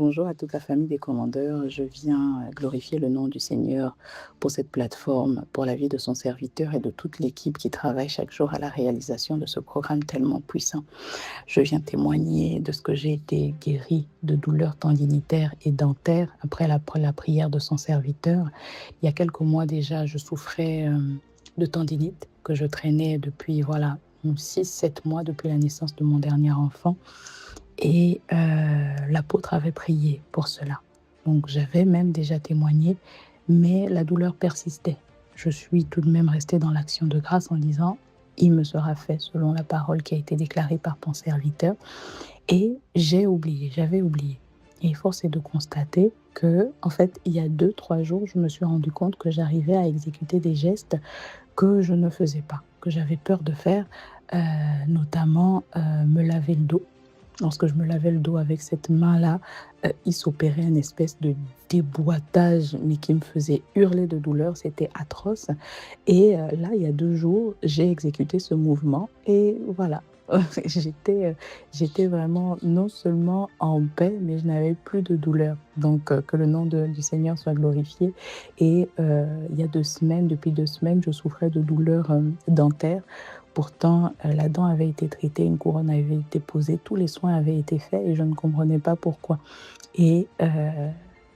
Bonjour à toute la famille des commandeurs. Je viens glorifier le nom du Seigneur pour cette plateforme, pour la vie de son serviteur et de toute l'équipe qui travaille chaque jour à la réalisation de ce programme tellement puissant. Je viens témoigner de ce que j'ai été guérie de douleurs tendinitaires et dentaires après la prière de son serviteur. Il y a quelques mois déjà, je souffrais de tendinite que je traînais depuis, voilà, 6, 7 mois depuis la naissance de mon dernier enfant. Et l'apôtre avait prié pour cela. Donc j'avais même déjà témoigné, mais la douleur persistait. Je suis tout de même restée dans l'action de grâce en disant: «Il me sera fait selon la parole qui a été déclarée par ton serviteur», et j'avais oublié. Et force est de constater que, en fait, il y a 2, 3 jours, je me suis rendu compte que j'arrivais à exécuter des gestes que je ne faisais pas, que j'avais peur de faire, notamment, me laver le dos. Lorsque je me lavais le dos avec cette main-là, il s'opérait une espèce de déboîtage, mais qui me faisait hurler de douleur, c'était atroce. Et là, il y a 2 jours, j'ai exécuté ce mouvement et voilà. J'étais vraiment non seulement en paix, mais je n'avais plus de douleur. Donc que le nom du Seigneur soit glorifié. Et il y a 2 semaines, depuis 2 semaines, je souffrais de douleurs, dentaires. Pourtant, la dent avait été traitée, une couronne avait été posée, tous les soins avaient été faits et je ne comprenais pas pourquoi. Et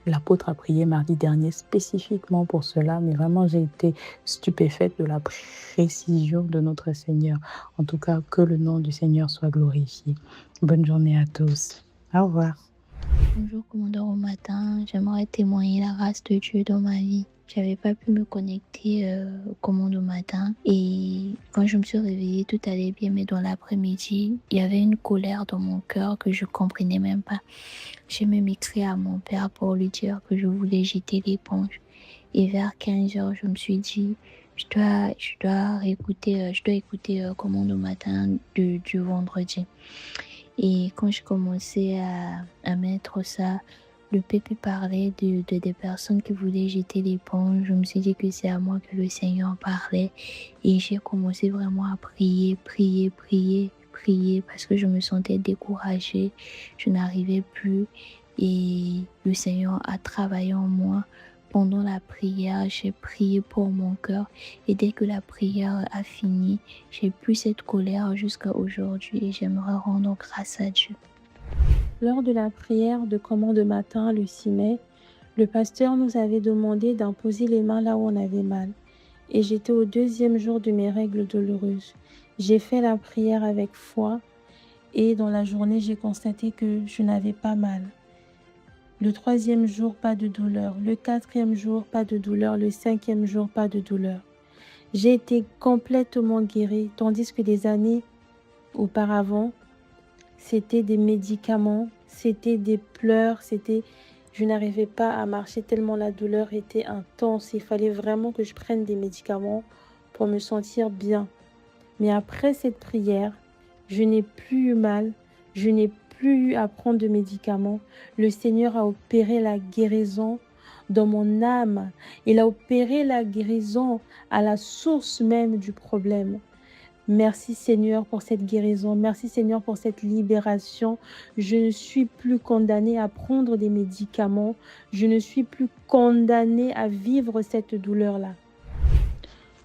l'apôtre a prié mardi dernier spécifiquement pour cela, mais vraiment j'ai été stupéfaite de la précision de notre Seigneur. En tout cas, que le nom du Seigneur soit glorifié. Bonne journée à tous. Au revoir. Bonjour, commandeur au matin. J'aimerais témoigner la grâce de Dieu dans ma vie. J'avais pas pu me connecter au commande au matin et quand je me suis réveillée, tout allait bien, mais dans l'après-midi, il y avait une colère dans mon cœur que je comprenais même pas. J'ai même écrit à mon père pour lui dire que je voulais jeter l'éponge. Et vers 15 heures, je me suis dit, je dois écouter commande au matin du vendredi. Et quand je commençais à mettre ça, le pépé parlait des personnes qui voulaient jeter l'éponge. Je me suis dit que c'est à moi que le Seigneur parlait. Et j'ai commencé vraiment à prier, prier, prier, prier parce que je me sentais découragée. Je n'arrivais plus. Et le Seigneur a travaillé en moi. Pendant la prière, j'ai prié pour mon cœur. Et dès que la prière a fini, j'ai plus cette colère jusqu'à aujourd'hui et j'aimerais rendre grâce à Dieu. Lors de la prière de commande matin le 6 mai, le pasteur nous avait demandé d'imposer les mains là où on avait mal. Et j'étais au 2e jour de mes règles douloureuses. J'ai fait la prière avec foi et dans la journée, j'ai constaté que je n'avais pas mal. Le 3e jour, pas de douleur. Le 4e jour, pas de douleur. Le 5e jour, pas de douleur. J'ai été complètement guérie, tandis que des années auparavant, c'était des médicaments, c'était des pleurs, je n'arrivais pas à marcher tellement la douleur était intense. Il fallait vraiment que je prenne des médicaments pour me sentir bien. Mais après cette prière, je n'ai plus eu mal, je n'ai plus eu à prendre de médicaments. Le Seigneur a opéré la guérison dans mon âme. Il a opéré la guérison à la source même du problème. Merci Seigneur pour cette guérison. Merci Seigneur pour cette libération. Je ne suis plus condamnée à prendre des médicaments. Je ne suis plus condamnée à vivre cette douleur-là.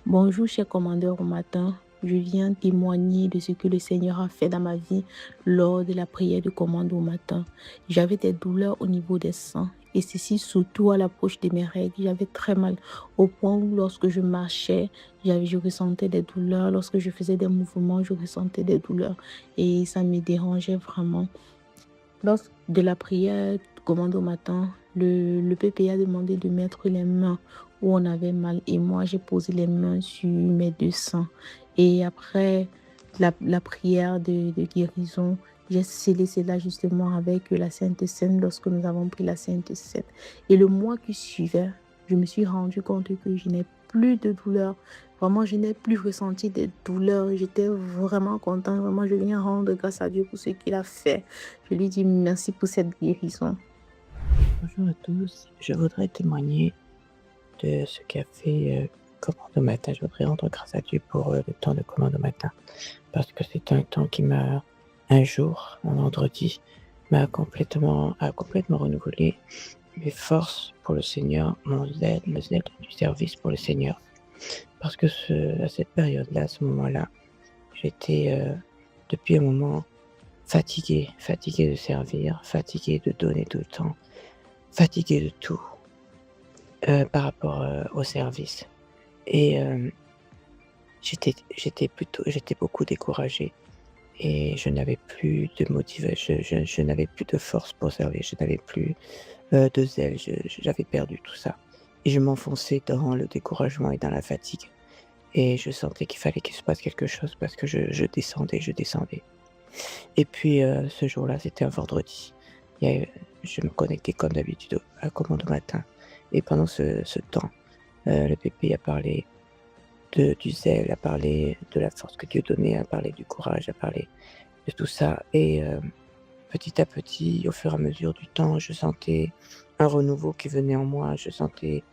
Bonjour, cher commandeur au matin. Je viens témoigner de ce que le Seigneur a fait dans ma vie lors de la prière de commande au matin. J'avais des douleurs au niveau des seins et ceci surtout à l'approche de mes règles. J'avais très mal au point où lorsque je marchais, je ressentais des douleurs. Lorsque je faisais des mouvements, je ressentais des douleurs et ça me dérangeait vraiment. Lors de la prière de commande au matin, le PPA a demandé de mettre les mains où on avait mal et moi j'ai posé les mains sur mes 2 seins et après la prière de guérison, j'ai scellé cela justement avec la Sainte Seine lorsque nous avons pris la Sainte Seine. Et le mois qui suivait, je me suis rendu compte que je n'ai plus de douleur. Vraiment, je n'ai plus ressenti de douleur. J'étais vraiment contente. Vraiment, je viens rendre grâce à Dieu pour ce qu'il a fait. Je lui dis merci pour cette guérison. Bonjour à tous, je voudrais témoigner de ce qu'a fait commande au matin. Je voudrais rendre grâce à Dieu pour le temps de commande au matin parce que c'est un temps qui m'a, un jour, un vendredi, a complètement renouvelé mes forces pour le Seigneur, le zèle du service pour le Seigneur. Parce que à cette période-là, à ce moment-là, j'étais depuis un moment fatigué de servir, fatigué de donner tout le temps, fatigué de tout par rapport au service. Et j'étais beaucoup découragé et je n'avais plus de motivation, je n'avais plus de force pour servir, je n'avais plus de zèle, j'avais perdu tout ça. Et je m'enfonçais dans le découragement et dans la fatigue. Et je sentais qu'il fallait qu'il se passe quelque chose parce que je descendais, je descendais. Et puis ce jour-là, c'était un vendredi. Je me connectais comme d'habitude à Commande au matin. Et pendant ce temps, le pépé a parlé du zèle, a parlé de la force que Dieu donnait, a parlé du courage, a parlé de tout ça. Et petit à petit, au fur et à mesure du temps, je sentais un renouveau qui venait en moi. Je sentais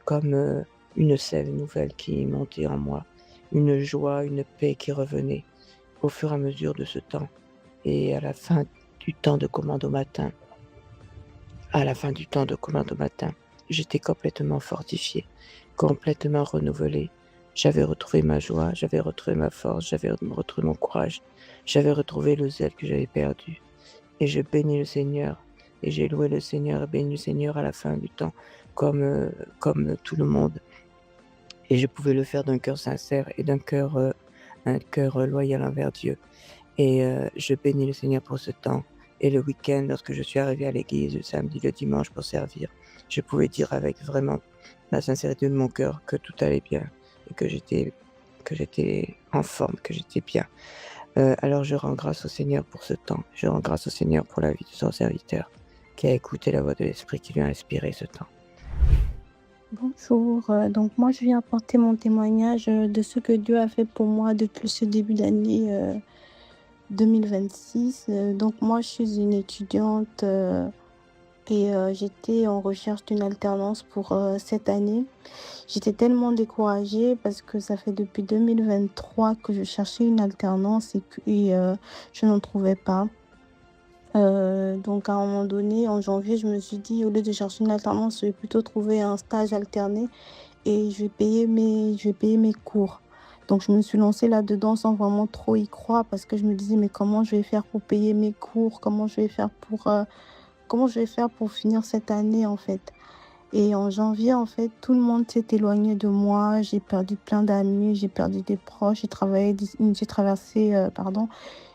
comme une sève nouvelle qui montait en moi, une joie, une paix qui revenait au fur et à mesure de ce temps. Et à la fin du temps de commande au matin, j'étais complètement fortifié, complètement renouvelé. J'avais retrouvé ma joie, j'avais retrouvé ma force, j'avais retrouvé mon courage, j'avais retrouvé le zèle que j'avais perdu. Et je bénis le Seigneur, et j'ai loué le Seigneur et béni le Seigneur à la fin du temps, comme tout le monde. Et je pouvais le faire d'un cœur sincère et un cœur loyal envers Dieu. Et je bénis le Seigneur pour ce temps. Et le week-end, lorsque je suis arrivé à l'église, le samedi, le dimanche pour servir, je pouvais dire avec vraiment la sincérité de mon cœur que tout allait bien et que j'étais en forme, que j'étais bien. Alors je rends grâce au Seigneur pour ce temps. Je rends grâce au Seigneur pour la vie de son serviteur qui a écouté la voix de l'Esprit qui lui a inspiré ce temps. Bonjour, donc moi je viens apporter mon témoignage de ce que Dieu a fait pour moi depuis ce début d'année 2026. Donc moi je suis une étudiante et j'étais en recherche d'une alternance pour cette année. J'étais tellement découragée parce que ça fait depuis 2023 que je cherchais une alternance et je n'en trouvais pas. Donc à un moment donné, en janvier, je me suis dit, au lieu de chercher une alternance, je vais plutôt trouver un stage alterné et je vais payer mes cours. Donc je me suis lancée là-dedans sans vraiment trop y croire parce que je me disais, mais comment je vais faire pour payer mes cours? Comment je vais faire pour finir cette année en fait? Et en janvier, en fait, tout le monde s'est éloigné de moi. J'ai perdu plein d'amis, j'ai perdu des proches. J'ai traversé,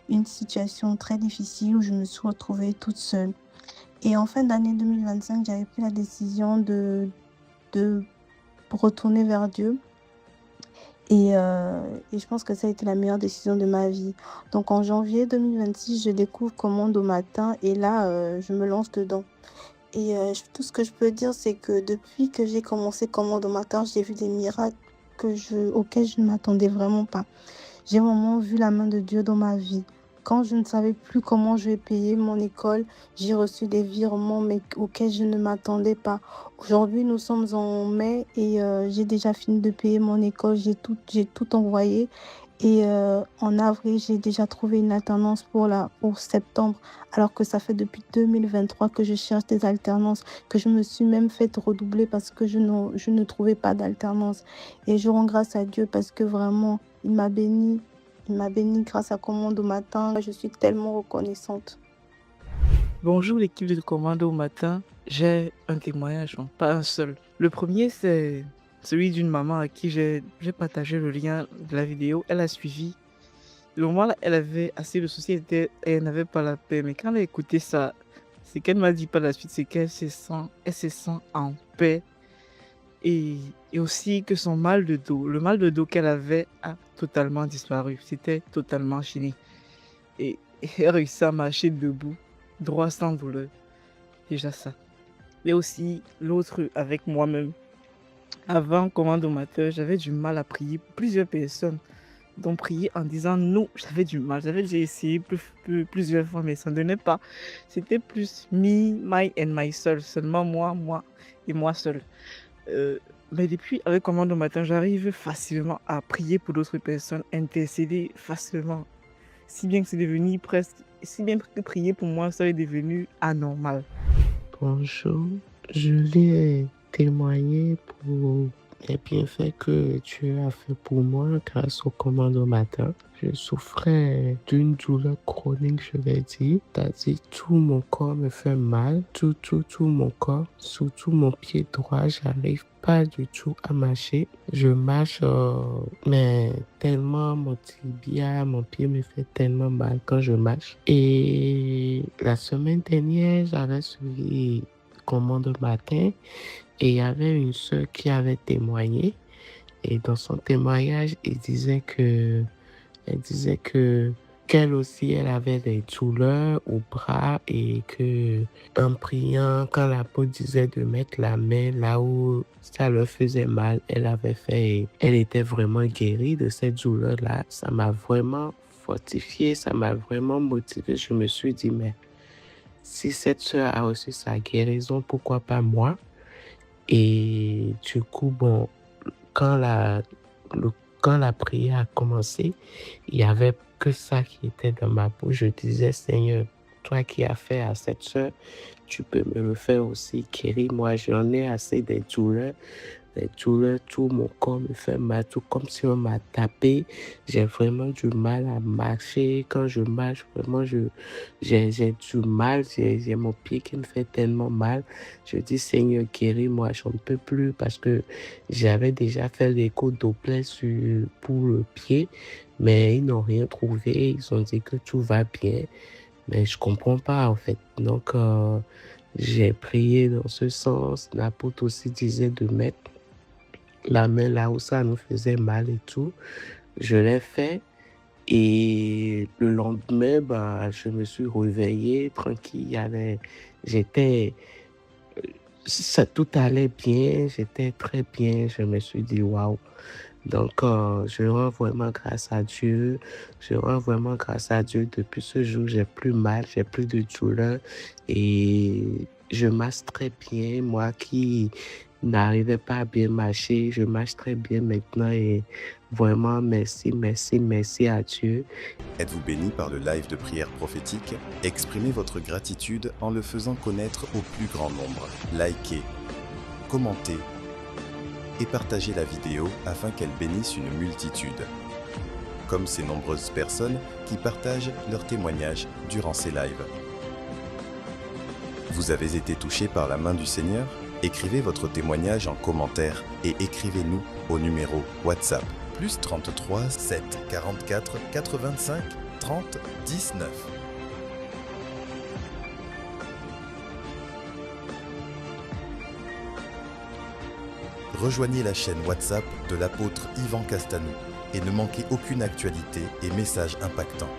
une situation très difficile où je me suis retrouvée toute seule. Et en fin d'année 2025, j'avais pris la décision de retourner vers Dieu. Et je pense que ça a été la meilleure décision de ma vie. Donc en janvier 2026, je découvre Commande au matin et là, je me lance dedans. Et tout ce que je peux dire, c'est que depuis que j'ai commencé Commande au matin, j'ai vu des miracles auxquels je ne m'attendais vraiment pas. J'ai vraiment vu la main de Dieu dans ma vie. Quand je ne savais plus comment je vais payer mon école, j'ai reçu des virements mais auxquels je ne m'attendais pas. Aujourd'hui, nous sommes en mai et j'ai déjà fini de payer mon école. J'ai tout envoyé. Et en avril, j'ai déjà trouvé une alternance pour septembre, alors que ça fait depuis 2023 que je cherche des alternances, que je me suis même fait redoubler parce que je ne trouvais pas d'alternance. Et je rends grâce à Dieu parce que vraiment, il m'a bénie. Il m'a bénie grâce à Commande au matin. Je suis tellement reconnaissante. Bonjour l'équipe de Commande au matin. J'ai un témoignage, pas un seul. Le premier, c'est celui d'une maman à qui j'ai partagé le lien de la vidéo. Elle a suivi. Le moment là, elle avait assez de soucis, elle n'avait pas la paix. Mais quand elle a écouté ça, c'est qu'elle m'a dit par la suite, c'est qu'elle se sent en paix. Et aussi que son mal de dos, le mal de dos qu'elle avait a totalement disparu. C'était totalement fini. Et elle réussit à marcher debout, droit sans douleur. Déjà ça. Et aussi l'autre avec moi-même. Avant Commande au matin, j'avais du mal à prier pour plusieurs personnes. Donc prier en disant non, j'avais du mal. J'avais déjà essayé plusieurs fois, mais ça ne donnait pas. C'était plus me, my and my seul. Seulement moi et moi seul. Mais depuis, avec Commande au matin, j'arrive facilement à prier pour d'autres personnes, intercéder facilement. Si bien que c'est devenu presque si bien que prier pour moi, ça est devenu anormal. Bonjour, je viens témoigner pour les bienfaits que Dieu a fait pour moi grâce au commande au matin. Je souffrais d'une douleur chronique, je vais dire. C'est-à-dire, tout mon corps me fait mal. Tout mon corps. Surtout mon pied droit, j'arrive pas du tout à marcher. Je marche, mais tellement mon tibia, mon pied me fait tellement mal quand je marche. Et la semaine dernière, j'avais suivi commande au matin et il y avait une sœur qui avait témoigné. Et dans son témoignage, elle disait que qu'elle aussi, elle avait des douleurs au bras et que en priant, quand l'apôtre disait de mettre la main là où ça leur faisait mal, elle avait fait et elle était vraiment guérie de cette douleur-là. Ça m'a vraiment fortifié, ça m'a vraiment motivé. Je me suis dit, mais si cette sœur a reçu sa guérison, pourquoi pas moi? Et du coup, bon, quand la prière a commencé, il n'y avait que ça qui était dans ma bouche. Je disais, Seigneur, toi qui as fait à cette sœur, tu peux me le faire aussi. Guéris-moi, j'en ai assez des douleurs. Les douleurs, tout mon corps me fait mal, tout comme si on m'a tapé. J'ai vraiment du mal à marcher. Quand je marche, vraiment, j'ai du mal. J'ai mon pied qui me fait tellement mal. Je dis, Seigneur, guéris-moi, je ne peux plus parce que j'avais déjà fait l'écho Doppler pour le pied, mais ils n'ont rien trouvé. Ils ont dit que tout va bien, mais je ne comprends pas en fait. Donc, j'ai prié dans ce sens. L'apôtre aussi disait de mettre la main là où ça nous faisait mal et tout. Je l'ai fait et le lendemain, je me suis réveillé tranquille. Tout allait bien, j'étais très bien. Je me suis dit waouh. Donc, je rends vraiment grâce à Dieu. Je rends vraiment grâce à Dieu. Depuis ce jour, j'ai plus mal, j'ai plus de douleur et je marche très bien. Moi qui n'arrivais pas à bien marcher, je marche très bien maintenant et vraiment merci à Dieu. Êtes-vous béni par le live de prière prophétique? Exprimez votre gratitude en le faisant connaître au plus grand nombre. Likez, commentez et partagez la vidéo afin qu'elle bénisse une multitude, comme ces nombreuses personnes qui partagent leurs témoignages durant ces lives. Vous avez été touché par la main du Seigneur? Écrivez votre témoignage en commentaire et écrivez-nous au numéro WhatsApp +33 7 44 85 30 19. Rejoignez la chaîne WhatsApp de l'apôtre Yvan Castanou et ne manquez aucune actualité et message impactant.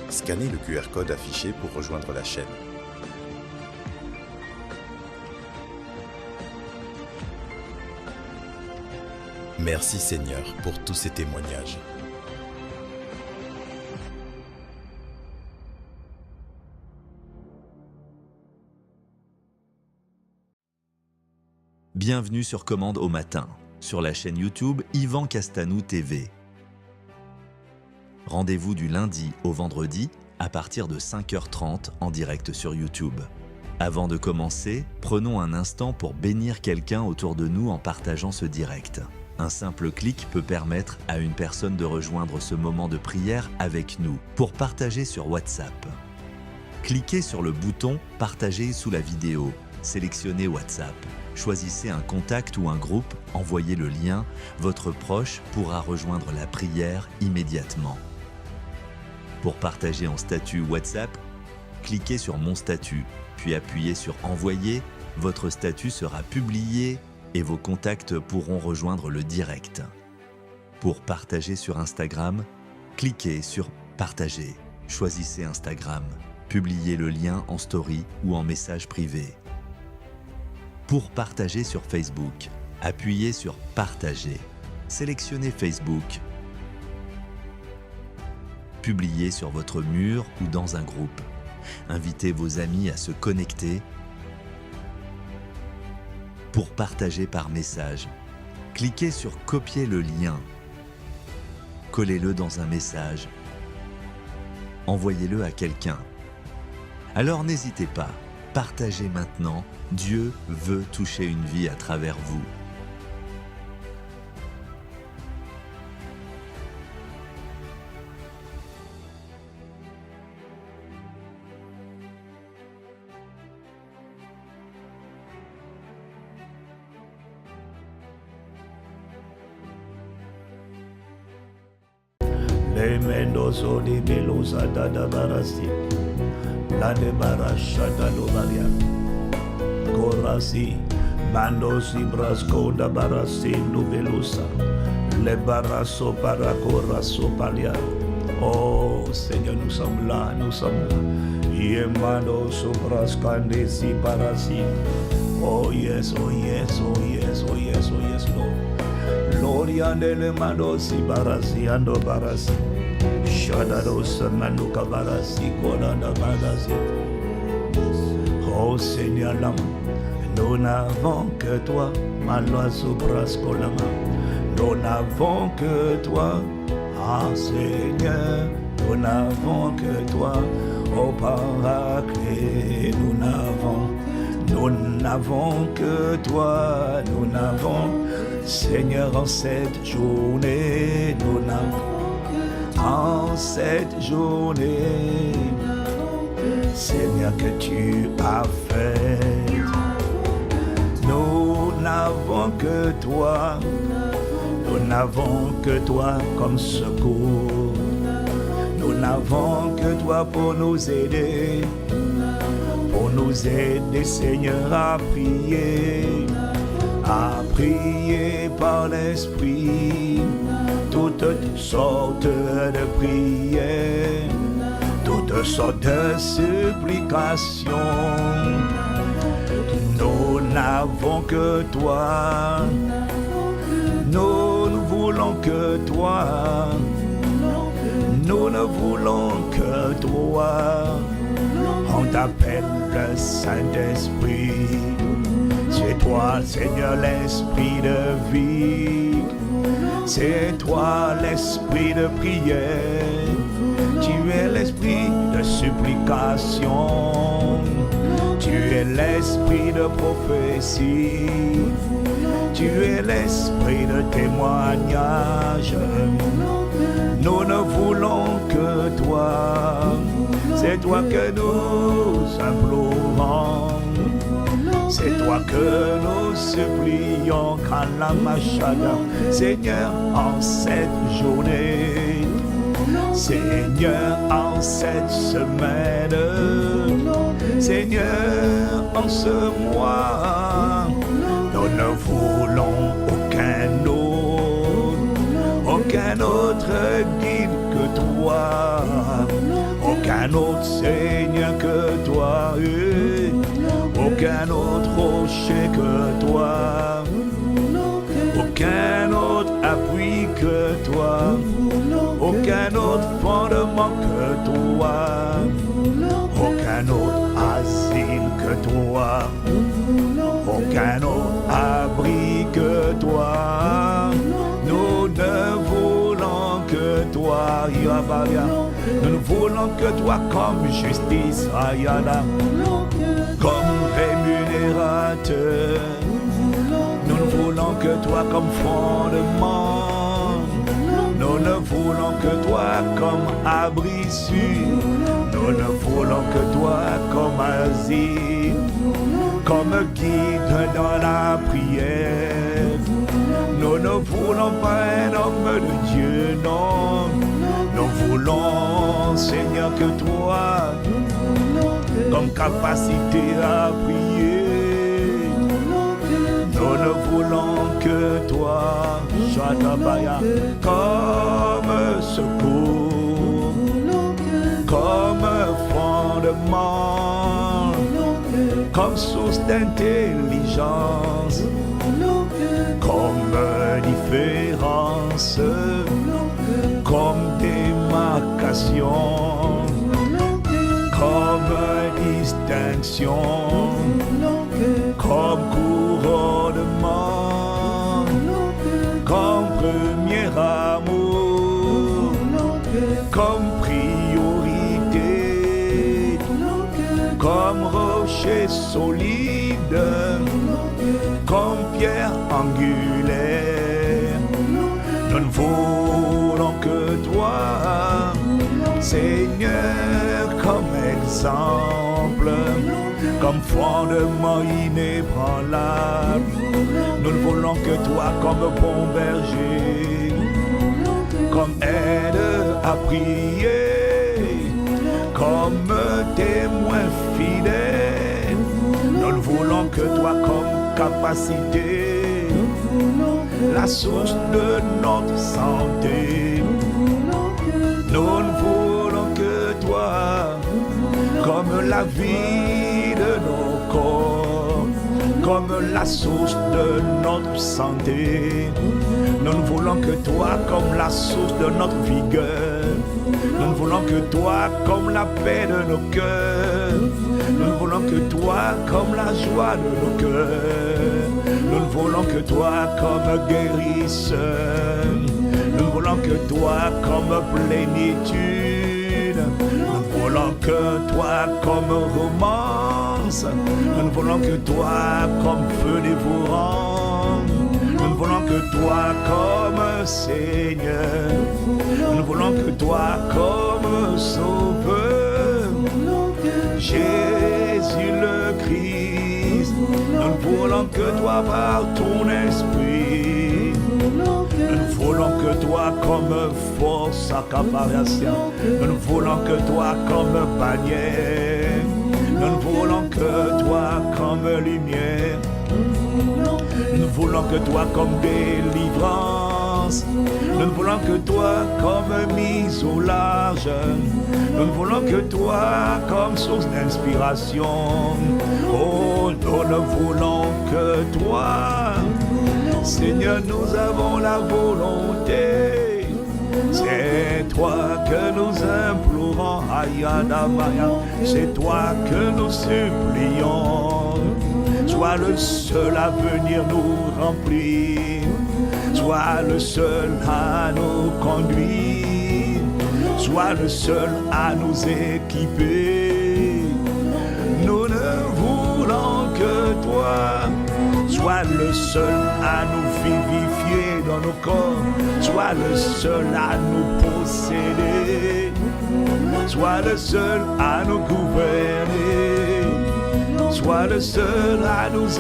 Scannez le QR code affiché pour rejoindre la chaîne. Merci Seigneur pour tous ces témoignages. Bienvenue sur Commande au matin, sur la chaîne YouTube Yvan Castanou TV. Rendez-vous du lundi au vendredi à partir de 5h30 en direct sur YouTube. Avant de commencer, prenons un instant pour bénir quelqu'un autour de nous en partageant ce direct. Un simple clic peut permettre à une personne de rejoindre ce moment de prière avec nous pour partager sur WhatsApp. Cliquez sur le bouton « Partager » sous la vidéo. Sélectionnez WhatsApp. Choisissez un contact ou un groupe, envoyez le lien. Votre proche pourra rejoindre la prière immédiatement. Pour partager en statut WhatsApp, cliquez sur « Mon statut », puis appuyez sur « Envoyer ». Votre statut sera publié et vos contacts pourront rejoindre le direct. Pour partager sur Instagram, cliquez sur « Partager ». Choisissez Instagram. Publiez le lien en story ou en message privé. Pour partager sur Facebook, appuyez sur « Partager ». Sélectionnez Facebook. Publiez sur votre mur ou dans un groupe. Invitez vos amis à se connecter. Pour partager par message, cliquez sur « Copier le lien ». Collez-le dans un message. envoyez-le à quelqu'un. Alors n'hésitez pas, partagez maintenant, Dieu veut toucher une vie à travers vous. Le mendozo di belusa da barasi, la de barasha da lobaria, corasi, mandosi brasco da barasi no belusa, le barasso para corasso palia. Oh Seigneur, nous sommes là, nous sommes là. Yemando sobrascande si barasi. Oh yes, oh yes, oh yes, oh yes, oh yes, Lord. Loriande le mando si barasi ando barasi. Shadado samanu kabarasi kodanda barasi. Oh Seigneur l'âme, nous n'avons que toi, malo sobrasco lama. Nous n'avons que toi, ah Seigneur, nous n'avons que toi, oh Paraclet, nous n'avons que toi, nous n'avons, Seigneur, en cette journée, nous n'avons, en cette journée, Seigneur, que tu as fait, nous n'avons que toi, nous n'avons que toi comme secours, nous n'avons que toi pour nous aider, Seigneur, à prier par l'Esprit, toutes sortes de prières, toutes sortes de supplications. Nous n'avons que toi, nous ne voulons que toi, nous ne voulons que toi. On t'appelle le Saint-Esprit. C'est toi, Seigneur, l'Esprit de vie. C'est toi, l'Esprit de prière. Tu es l'Esprit de supplication. Tu es l'Esprit de prophétie. Tu es l'Esprit de témoignage. Nous ne voulons que toi. C'est toi que nous implorons. C'est toi que nous supplions, Kalamashada. Seigneur, en cette journée, Seigneur, en cette semaine, Seigneur, en ce mois, nous ne voulons aucun autre guide que toi, aucun autre Seigneur que toi, aucun autre rocher que toi, aucun autre appui que toi, aucun autre fondement que toi, aucun autre asile que toi, aucun autre abri que toi. Nous ne voulons que toi, Yabaria. Nous ne voulons que toi comme justice, Ayala, comme rémunérateur. Nous ne voulons que toi comme fondement. Nous ne voulons que toi comme abri sûr. Nous ne voulons que toi comme asile, comme guide dans la prière. Nous ne voulons pas un homme de Dieu, non. Nous voulons, Seigneur, que toi, comme capacité à prier. Nous ne voulons que toi, Shadabaya, comme secours, comme fondement, comme source d'intelligence, comme différence, comme démarcation, comme distinction, comme couronnement, comme premier amour, comme priorité, solide, comme pierre angulaire. Nous ne voulons que toi, Seigneur, comme exemple, comme fondement inébranlable. Nous ne voulons que toi comme bon berger, comme aide à prier, comme témoin fidèle. Nous ne voulons que toi comme capacité, la source de notre santé. Nous ne voulons que toi comme la vie de nos corps, comme la source de notre santé. Nous ne voulons que toi comme la source de notre vigueur. Nous ne voulons que toi comme la paix de nos cœurs. Nous ne voulons que toi comme la joie de nos cœurs. Nous ne voulons que toi comme guérisseur. Nous ne voulons que toi comme plénitude. Nous ne voulons que toi comme romance. Nous ne voulons que toi comme feu dévorant. Nous ne voulons que toi comme Seigneur. Nous ne voulons que toi comme Sauveur. Jésus le Christ. Nous ne voulons que toi par ton esprit. Nous ne voulons que toi comme force accaparation. Nous ne voulons que toi comme bannière. Nous ne voulons que toi comme lumière. Nous ne voulons que toi comme délivrance. Nous ne voulons que toi comme mise au large. Nous ne voulons que toi comme source d'inspiration. Oh, nous ne voulons que toi. Seigneur, nous avons la volonté. C'est toi que nous implorons, Ayadamaya. C'est toi que nous supplions. Sois le seul à venir nous remplir. Sois le seul à nous conduire. Sois le seul à nous équiper. Nous ne voulons que toi. Sois le seul à nous vivifier dans nos corps. Sois le seul à nous posséder. Sois le seul à nous gouverner. Sois le seul à nous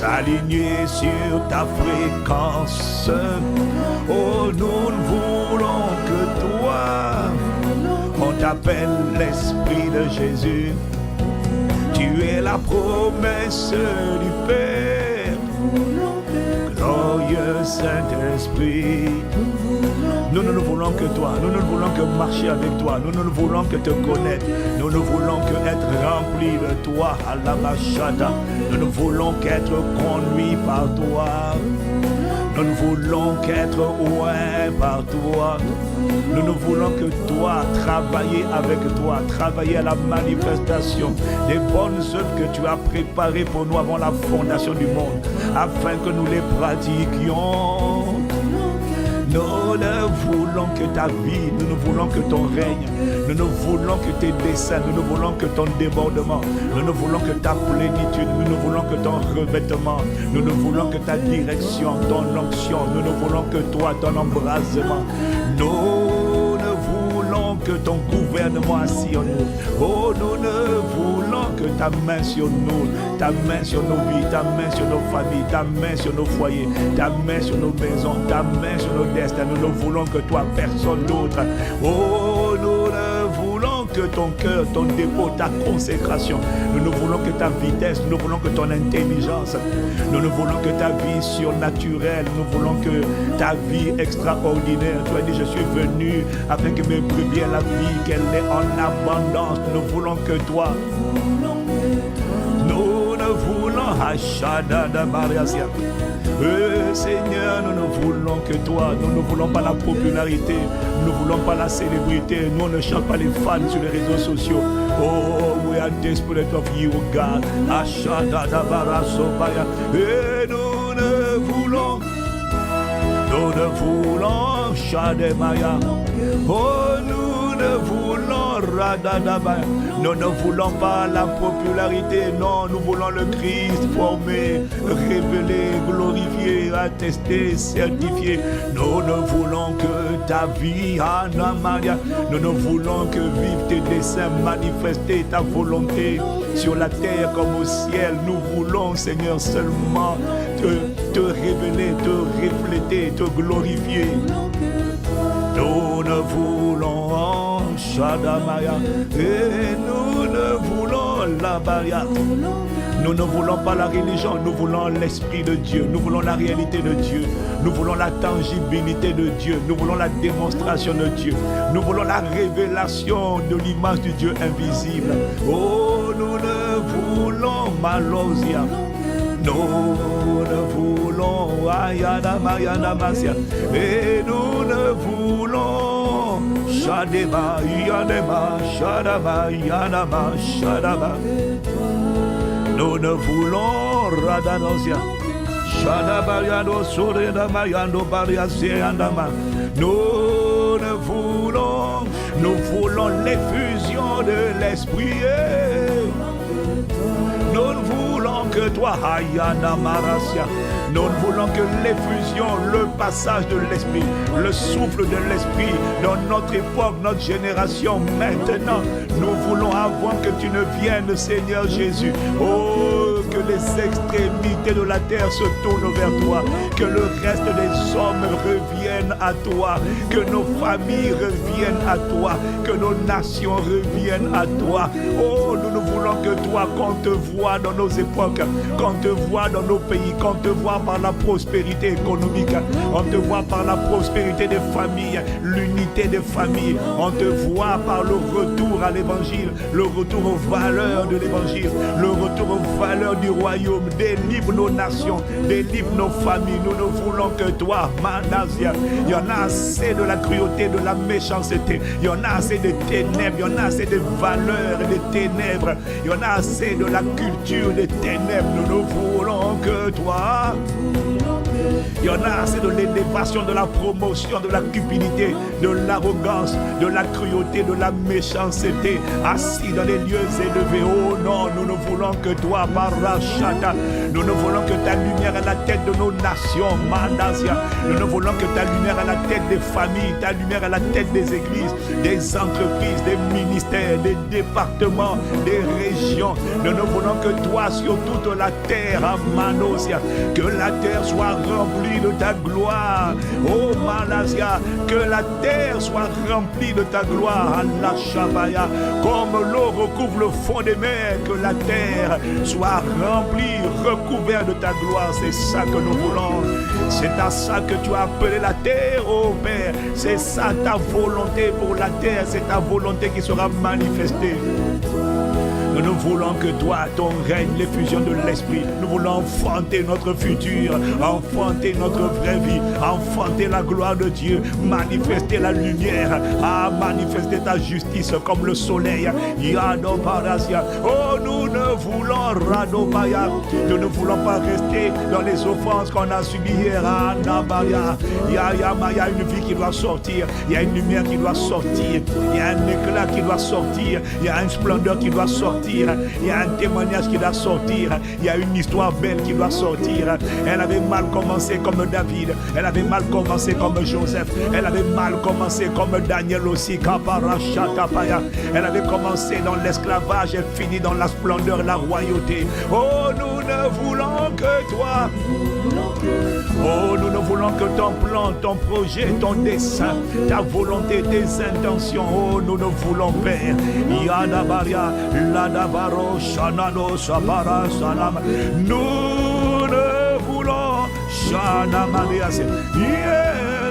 aligner sur ta fréquence. Oh, nous ne voulons que toi. On t'appelle l'Esprit de Jésus. Tu es la promesse du Père. Glorieux Saint-Esprit. Nous ne voulons que toi. Nous ne voulons que marcher avec toi. Nous ne voulons que te connaître. Nous ne voulons que être remplis de toi. Alabashada. Nous ne voulons qu'être conduits par toi. Nous ne voulons qu'être oints par toi. Nous ne voulons que toi, travailler avec toi, travailler à la manifestation des bonnes œuvres que tu as préparées pour nous avant la fondation du monde, afin que nous les pratiquions. Nous ne voulons que ta vie, nous ne voulons que ton règne, nous ne voulons que tes desseins, nous ne voulons que ton débordement, nous ne voulons que ta plénitude, nous ne voulons que ton revêtement, nous ne voulons que ta direction, ton onction, nous ne voulons que toi, ton embrasement. Nous ne voulons que ton gouvernement assis en nous. Oh, nous ne voulons que ta main sur nous, ta main sur nos vies, ta main sur nos familles, ta main sur nos foyers, ta main sur nos maisons, ta main sur nos destins. Nous ne voulons que toi, personne d'autre. Oh, nous ne voulons que ton cœur, ton dépôt, ta consécration. Nous ne voulons que ta vitesse, nous ne voulons que ton intelligence. Nous ne voulons que ta vie surnaturelle, nous voulons que ta vie extraordinaire. Tu as dit, je suis venu afin que mes brebis aient la vie, qu'elle est en abondance. Nous ne voulons que toi. Nous ne voulons Hachada de Mariasia. Seigneur, nous ne voulons que toi. Nous ne voulons pas la popularité. Nous ne voulons pas la célébrité. Nous ne chantons pas les fans sur les réseaux sociaux. Oh, we are desperate of you, God. Hachada de Barasobaya. Et nous ne voulons Shademaya. Oh, nous ne voulons radadaba. Nous ne voulons pas la popularité, non, nous voulons le Christ formé, révélé, glorifié, attesté, certifié. Nous ne voulons que ta vie, Anna Maria. Nous ne voulons que vivre tes desseins, manifester ta volonté sur la terre comme au ciel. Nous voulons, Seigneur, seulement te révéler, te refléter, te glorifier. Nous ne voulons Shadamaya et nous ne voulons la barrière. Nous ne voulons pas la religion, nous voulons l'Esprit de Dieu, nous voulons la réalité de Dieu, nous voulons la tangibilité de Dieu, nous voulons la démonstration de Dieu, nous voulons la révélation de l'image du Dieu invisible. Oh, nous ne voulons Malosia. Nous ne voulons Ayana Mayana Masia et nous ne voulons Shadeba Yanema Shadaba Yanama Shadaba. Nous ne voulons Radanosia Shadaba Yano Sureda Mayando Baria Seandama. Nous voulons l'effusion de l'esprit. Nous ne voulons que toi, Hayana Marasia. Nous ne voulons que l'effusion, le passage de l'esprit, le souffle de l'esprit dans notre époque, notre génération. Maintenant, nous voulons avant que tu ne viennes, Seigneur Jésus. Oh, que les extrémités de la terre se tournent vers toi, que le reste des hommes reviennent à toi, que nos familles reviennent à toi, que nos nations reviennent à toi. Oh, nous ne voulons que toi, qu'on te voit dans nos époques, qu'on te voit dans nos pays, qu'on te voit par la prospérité économique, on te voit par la prospérité des familles, l'unité des familles, on te voit par le retour à l'évangile, le retour aux valeurs de l'évangile, le retour aux valeurs du royaume. Délivre nos nations, délivre nos familles. Nous ne voulons que toi, Manasia. Il y en a assez de la cruauté, de la méchanceté, il y en a assez de ténèbres, il y en a assez de valeurs et de ténèbres, il y en a assez de la culture des ténèbres. Nous ne voulons que toi. Il y en a assez de l'élévation, de la promotion, de la cupidité, de l'arrogance, de la cruauté, de la méchanceté, assis dans les lieux élevés. Oh non, nous ne voulons que toi, Barashata. Nous ne voulons que ta lumière à la tête de nos nations, Mandasia. Nous ne voulons que ta lumière à la tête des familles, ta lumière à la tête des églises, des entreprises, des ministères, des départements, des régions. Nous ne voulons que toi sur toute la terre, Manosia. Que la terre soit remplie de ta gloire. Oh Malasia, que la terre soit remplie de ta gloire. Allah Shabaya, comme l'eau recouvre le fond des mers, que la terre soit remplie, recouverte de ta gloire. C'est ça que nous voulons. C'est à ça que tu as appelé la terre, oh Père. C'est ça ta volonté pour la terre. C'est ta volonté qui sera manifestée. Nous ne voulons que toi, ton règne, l'effusion de l'esprit. Nous voulons enfanter notre futur, enfanter notre vraie vie, enfanter la gloire de Dieu, manifester la lumière, manifester ta justice comme le soleil. Yado Parasia. Oh, nous ne voulons Radobaya. Nous ne voulons pas rester dans les offenses qu'on a subies hier. Anabaya. Il y a une vie qui doit sortir. Il y a une lumière qui doit sortir. Il y a un éclat qui doit sortir. Il y a une splendeur qui doit sortir. Il y a un témoignage qui doit sortir. Il y a une histoire belle qui doit sortir. Elle avait mal commencé comme David. Elle avait mal commencé comme Joseph. Elle avait mal commencé comme Daniel aussi. Elle avait commencé dans l'esclavage et fini dans la splendeur et la royauté. Oh, nous ne voulons que toi. Oh, nous ne voulons que ton plan, ton projet, ton dessein, ta volonté, tes intentions. Oh, nous ne voulons Père. Yadabaria, Ladabaro, Shanano, Sabara, Sanam. Nous ne voulons Shanamaria.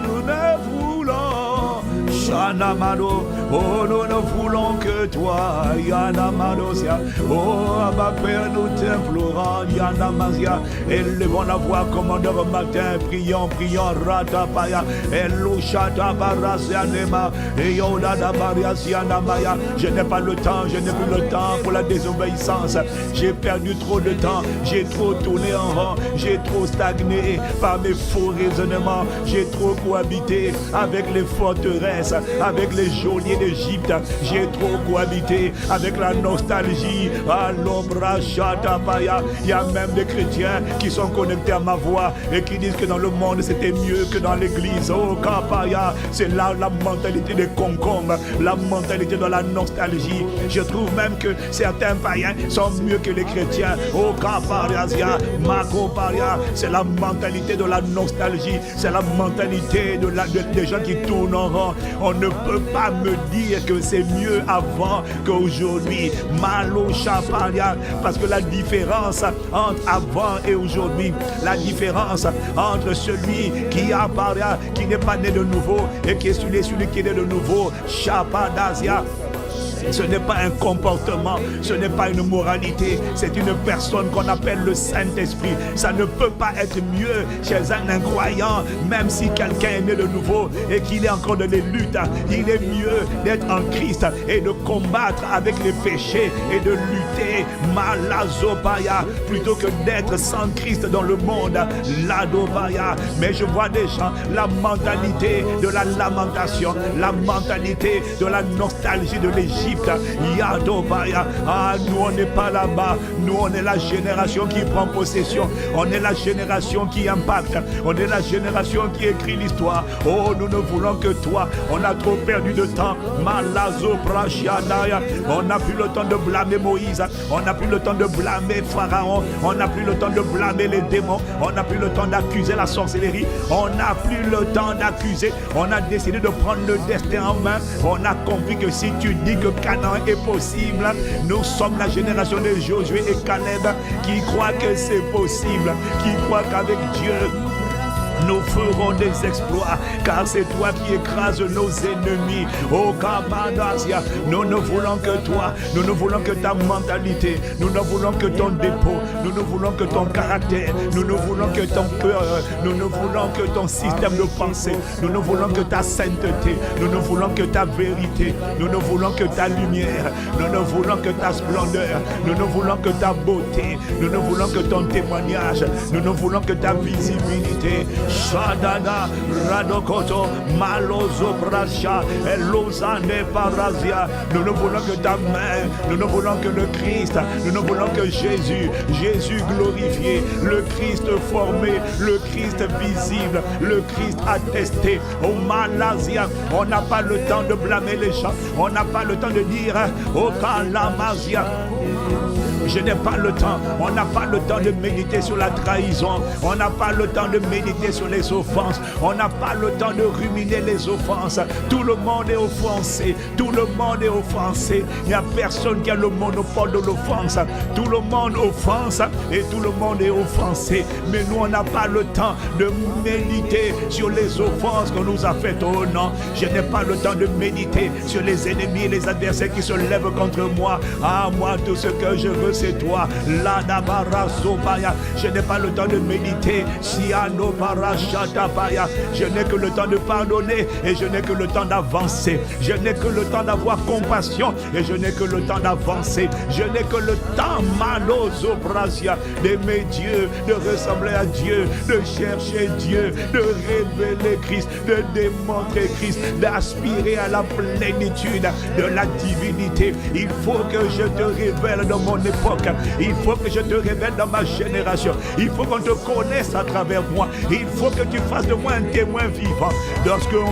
Nous ne voulons Shanamado. Oh, nous ne voulons que toi, Yanamadosia. Oh, Abba Père, nous t'implorons, Yanamazia. Élevons la voix, commandeur matin, prions, Ratapaya. Elushata Barasianema. Eyodada Bariasianamaya. Je n'ai pas le temps, je n'ai plus le temps pour la désobéissance. J'ai perdu trop de temps, j'ai trop tourné en rond, j'ai trop stagné par mes faux raisonnements, j'ai trop cohabité avec les forteresses. avec les geôliers d'Égypte. J'ai trop cohabité avec la nostalgie. Il y a même des chrétiens qui sont connectés à ma voix et qui disent que dans le monde c'était mieux que dans l'église. Oh Kapaya, c'est là la mentalité des concombres, la mentalité de la nostalgie. Je trouve même que certains païens sont mieux que les chrétiens. Oh Kapaya, Makoparia, c'est la mentalité de la nostalgie, c'est la mentalité des gens qui tournent en rond. On ne peut pas me dire que c'est mieux avant qu'aujourd'hui. Malo Chaparia, parce que la différence entre avant et aujourd'hui, la différence entre celui qui apparaît, qui n'est pas né de nouveau, et qui est celui qui est né de nouveau, Chapadazia. Ce n'est pas un comportement, ce n'est pas une moralité, c'est une personne qu'on appelle le Saint-Esprit. Ça ne peut pas être mieux chez un incroyant, même si quelqu'un est né de nouveau et qu'il est encore dans les luttes. Il est mieux d'être en Christ et de combattre avec les péchés et de lutter malazopaya plutôt que d'être sans Christ dans le monde, ladopaya. Mais je vois des gens, la mentalité de la lamentation, la mentalité de la nostalgie de l'Égypte. Yadobaya. Ah, nous on n'est pas là-bas. Nous on est la génération qui prend possession. On est la génération qui impacte. On est la génération qui écrit l'histoire. Oh, nous ne voulons que toi. On a trop perdu de temps. Malazo Prashiadaya. On n'a plus le temps de blâmer Moïse. On n'a plus le temps de blâmer Pharaon. On n'a plus le temps de blâmer les démons. On n'a plus le temps d'accuser la sorcellerie. On n'a plus le temps d'accuser. On a décidé de prendre le destin en main. On a compris que si tu dis que Canaan est possible, nous sommes la génération de Josué et Caleb qui croient que c'est possible, qui croient qu'avec Dieu nous ferons des exploits, car c'est toi qui écrases nos ennemis. Oh Kabadasia, nous ne voulons que toi, nous ne voulons que ta mentalité, nous ne voulons que ton dépôt, nous ne voulons que ton caractère, nous ne voulons que ton cœur, nous ne voulons que ton système de pensée, nous ne voulons que ta sainteté, nous ne voulons que ta vérité, nous ne voulons que ta lumière, nous ne voulons que ta splendeur, nous ne voulons que ta beauté, nous ne voulons que ton témoignage, nous ne voulons que ta visibilité. Shadana, Radokoto, Malozo Brasha, Elozane Parazia. Nous ne voulons que ta main, nous ne voulons que le Christ, nous ne voulons que Jésus, Jésus glorifié, le Christ formé, le Christ visible, le Christ attesté. Oh Malazia, on n'a pas le temps de blâmer les gens, on n'a pas le temps de dire, oh Kalamazia. Je n'ai pas le temps, on n'a pas le temps de méditer sur la trahison, on n'a pas le temps de méditer sur les offenses, on n'a pas le temps de ruminer les offenses. Tout le monde est offensé, tout le monde est offensé. Il n'y a personne qui a le monopole de l'offense. Tout le monde offense et tout le monde est offensé. Mais nous, on n'a pas le temps de méditer sur les offenses qu'on nous a faites. Oh non, je n'ai pas le temps de méditer sur les ennemis et les adversaires qui se lèvent contre moi. Ah, moi, tout ce que je veux, c'est toi. Je n'ai pas le temps de méditer. Je n'ai que le temps de pardonner et je n'ai que le temps d'avancer. Je n'ai que le temps d'avoir compassion et je n'ai que le temps d'avancer. Je n'ai que le temps, d'aimer Dieu, de ressembler à Dieu, de chercher Dieu, de révéler Christ, de démontrer Christ, d'aspirer à la plénitude de la divinité. Il faut que je te révèle dans mon époque. Il faut que je te révèle dans ma génération. Il faut qu'on te connaisse à travers moi. Il faut que tu fasses de moi un témoin vivant. Lorsqu'une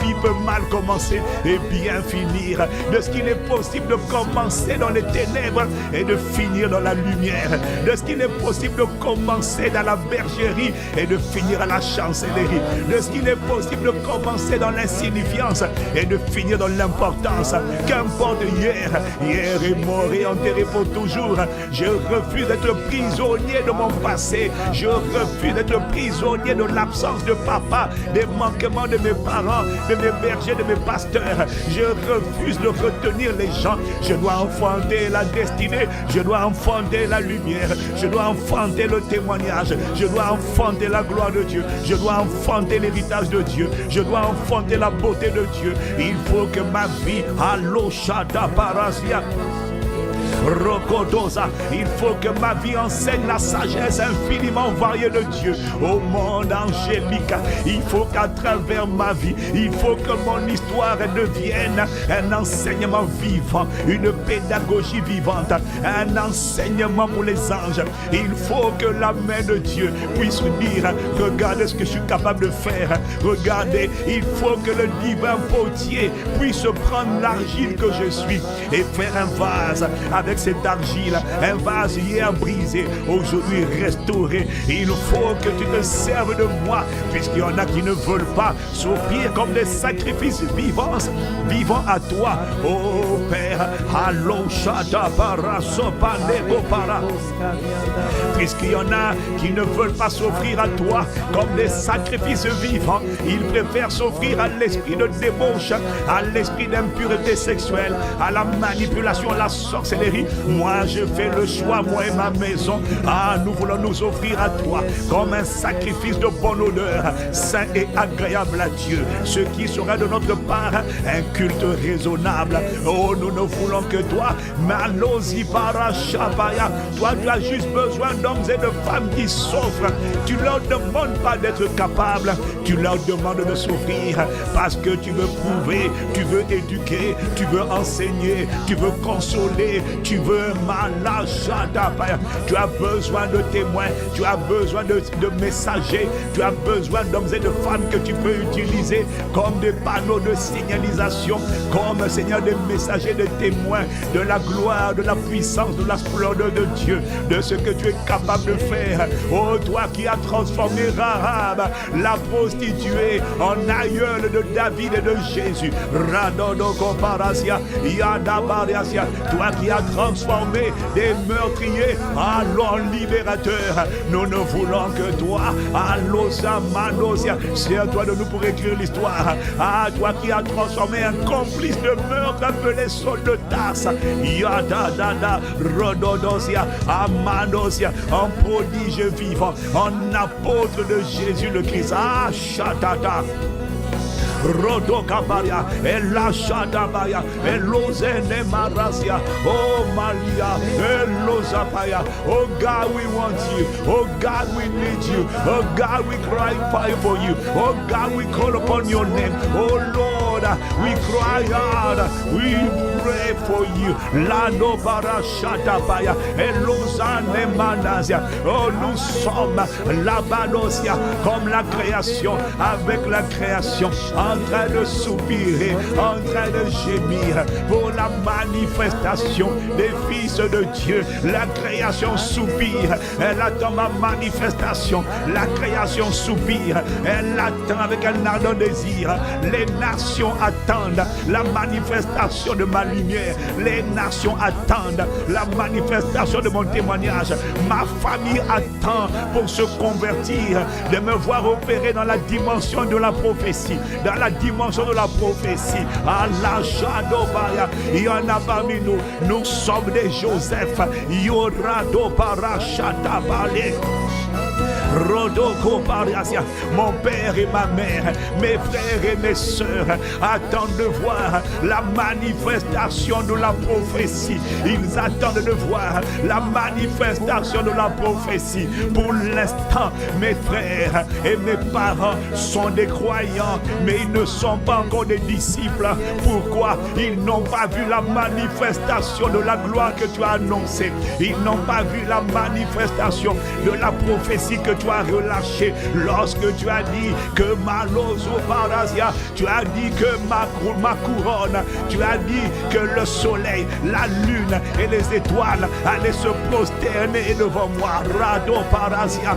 vie peut mal commencer et bien finir. De ce qu'il est possible de commencer dans les ténèbres et de finir dans la lumière. De ce qu'il est possible de commencer dans la bergerie et de finir à la chancellerie. De ce qu'il est possible de commencer dans l'insignifiance et de finir dans l'importance. Qu'importe hier est mort et enterré pour toujours. Je refuse d'être prisonnier de mon passé. Je refuse d'être prisonnier de l'absence de papa, des manquements de mes parents, de mes bergers, de mes pasteurs. Je refuse de retenir les gens. Je dois enfanter la destinée. Je dois enfanter la lumière. Je dois enfanter le témoignage. Je dois enfanter la gloire de Dieu. Je dois enfanter l'héritage de Dieu. Je dois enfanter la beauté de Dieu. Il faut que ma vie, Allo Shada Parasia, Rokodosa. Il faut que ma vie enseigne la sagesse infiniment variée de Dieu au monde angélique. Il faut qu'à travers ma vie, il faut que mon histoire devienne un enseignement vivant, une pédagogie vivante, un enseignement pour les anges. Il faut que la main de Dieu puisse dire, regardez ce que je suis capable de faire. Regardez, il faut que le divin potier puisse prendre l'argile que je suis et faire un vase avec cette argile, un vase hier brisé, aujourd'hui restauré. Il faut que tu te serves de moi, puisqu'il y en a qui ne veulent pas s'offrir comme des sacrifices vivants à toi. Oh Père, allons chata para sopaneko para. Puisqu'il y en a qui ne veulent pas s'offrir à toi comme des sacrifices vivants, ils préfèrent s'offrir à l'esprit de débauche, à l'esprit d'impureté sexuelle, à la manipulation, à la sorcellerie. Moi je fais le choix, moi et ma maison, nous voulons nous offrir à toi comme un sacrifice de bonne odeur, saint et agréable à Dieu, ce qui sera de notre part un culte raisonnable. Oh, nous ne voulons que toi, Malosi Parashabaya. Toi tu as juste besoin d'hommes et de femmes qui s'offrent. Tu leur demandes pas d'être capables, tu leur demandes de s'offrir parce que tu veux prouver, tu veux éduquer, tu veux enseigner, tu veux consoler, tu veux malachadapaya. Tu as besoin de témoins, tu as besoin de messagers, tu as besoin d'hommes et de femmes que tu peux utiliser comme des panneaux de signalisation, comme Seigneur des messagers, de témoins de la gloire, de la puissance, de la splendeur de Dieu, de ce que tu es capable de faire. Oh, toi qui as transformé Rahab, la prostituée, en aïeul de David et de Jésus. Radodo comparasia, Yadabariasia. Toi qui as transformé des meurtriers en libérateurs. Nous ne voulons que toi. Allosa Manosia. C'est à toi de nous pour écrire l'histoire. Toi qui as transformé un complice de meurtre appelé Saul de Tarse. Yadadada Rododosia Amanosia. En prodige vivant, en apôtre de Jésus le Christ. Shatata Rodokabaria, Ella Shadabaya, Elozene Marasia, oh Malia, Elozapaya. Oh God, we want you. Oh God, we need you. Oh God, we cry for you. Oh God, we call upon your name. Oh Lord, we cry out. We pray for you. Lado Barashadabaya, Elozane Manasia. Oh, nous sommes la Banosia, comme la création, avec la création, en train de soupirer, en train de gémir pour la manifestation des fils de Dieu. La création soupire, elle attend ma manifestation. La création soupire, elle attend avec un ardent désir. Les nations attendent la manifestation de ma lumière. Les nations attendent la manifestation de mon témoignage. Ma famille attend pour se convertir, de me voir opérer dans la dimension de la prophétie. Dans la dimension de la prophétie. Allah Shadobaya. Il y en a parmi nous. Nous sommes des Joseph. Yorado Parashatabale. Rodoko Pariasia. Mon père et ma mère, mes frères et mes sœurs attendent de voir la manifestation de la prophétie. Ils attendent de voir la manifestation de la prophétie. Pour l'instant, mes frères et mes parents sont des croyants, mais ils ne sont pas encore des disciples. Pourquoi? Ils n'ont pas vu la manifestation de la gloire que tu as annoncée. Ils n'ont pas vu la manifestation de la prophétie que tu as relâchée lorsque tu as dit que Malozo Parasia, tu as dit que ma couronne, tu as dit que le soleil, la lune et les étoiles allaient se prosterner devant moi. Rado Parasia.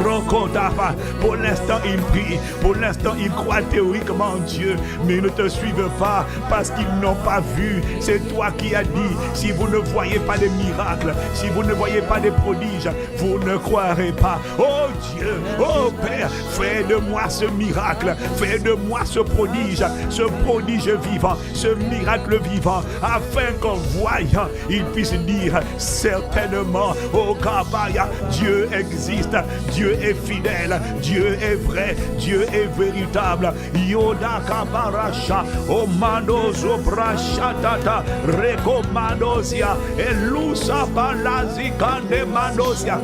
Rokodava. Pour l'instant, ils prient. Pour l'instant, ils croient théoriquement en Dieu, mais ils ne te suivent pas parce qu'ils n'ont pas vu. C'est toi qui as dit, si vous ne voyez pas des miracles, si vous ne voyez pas des prodiges, vous ne croirez pas. Oh Dieu, oh Père, fais de moi ce miracle, fais de moi ce prodige vivant, ce miracle vivant, afin qu'en voyant, ils puissent dire certainement, oh Kabaya, Dieu existe. juste, Dieu est fidèle, Dieu est vrai, Dieu est véritable. Yoda kabarasha, omandozo brashatata, rekomandosia, elusa balazi kande mandosia.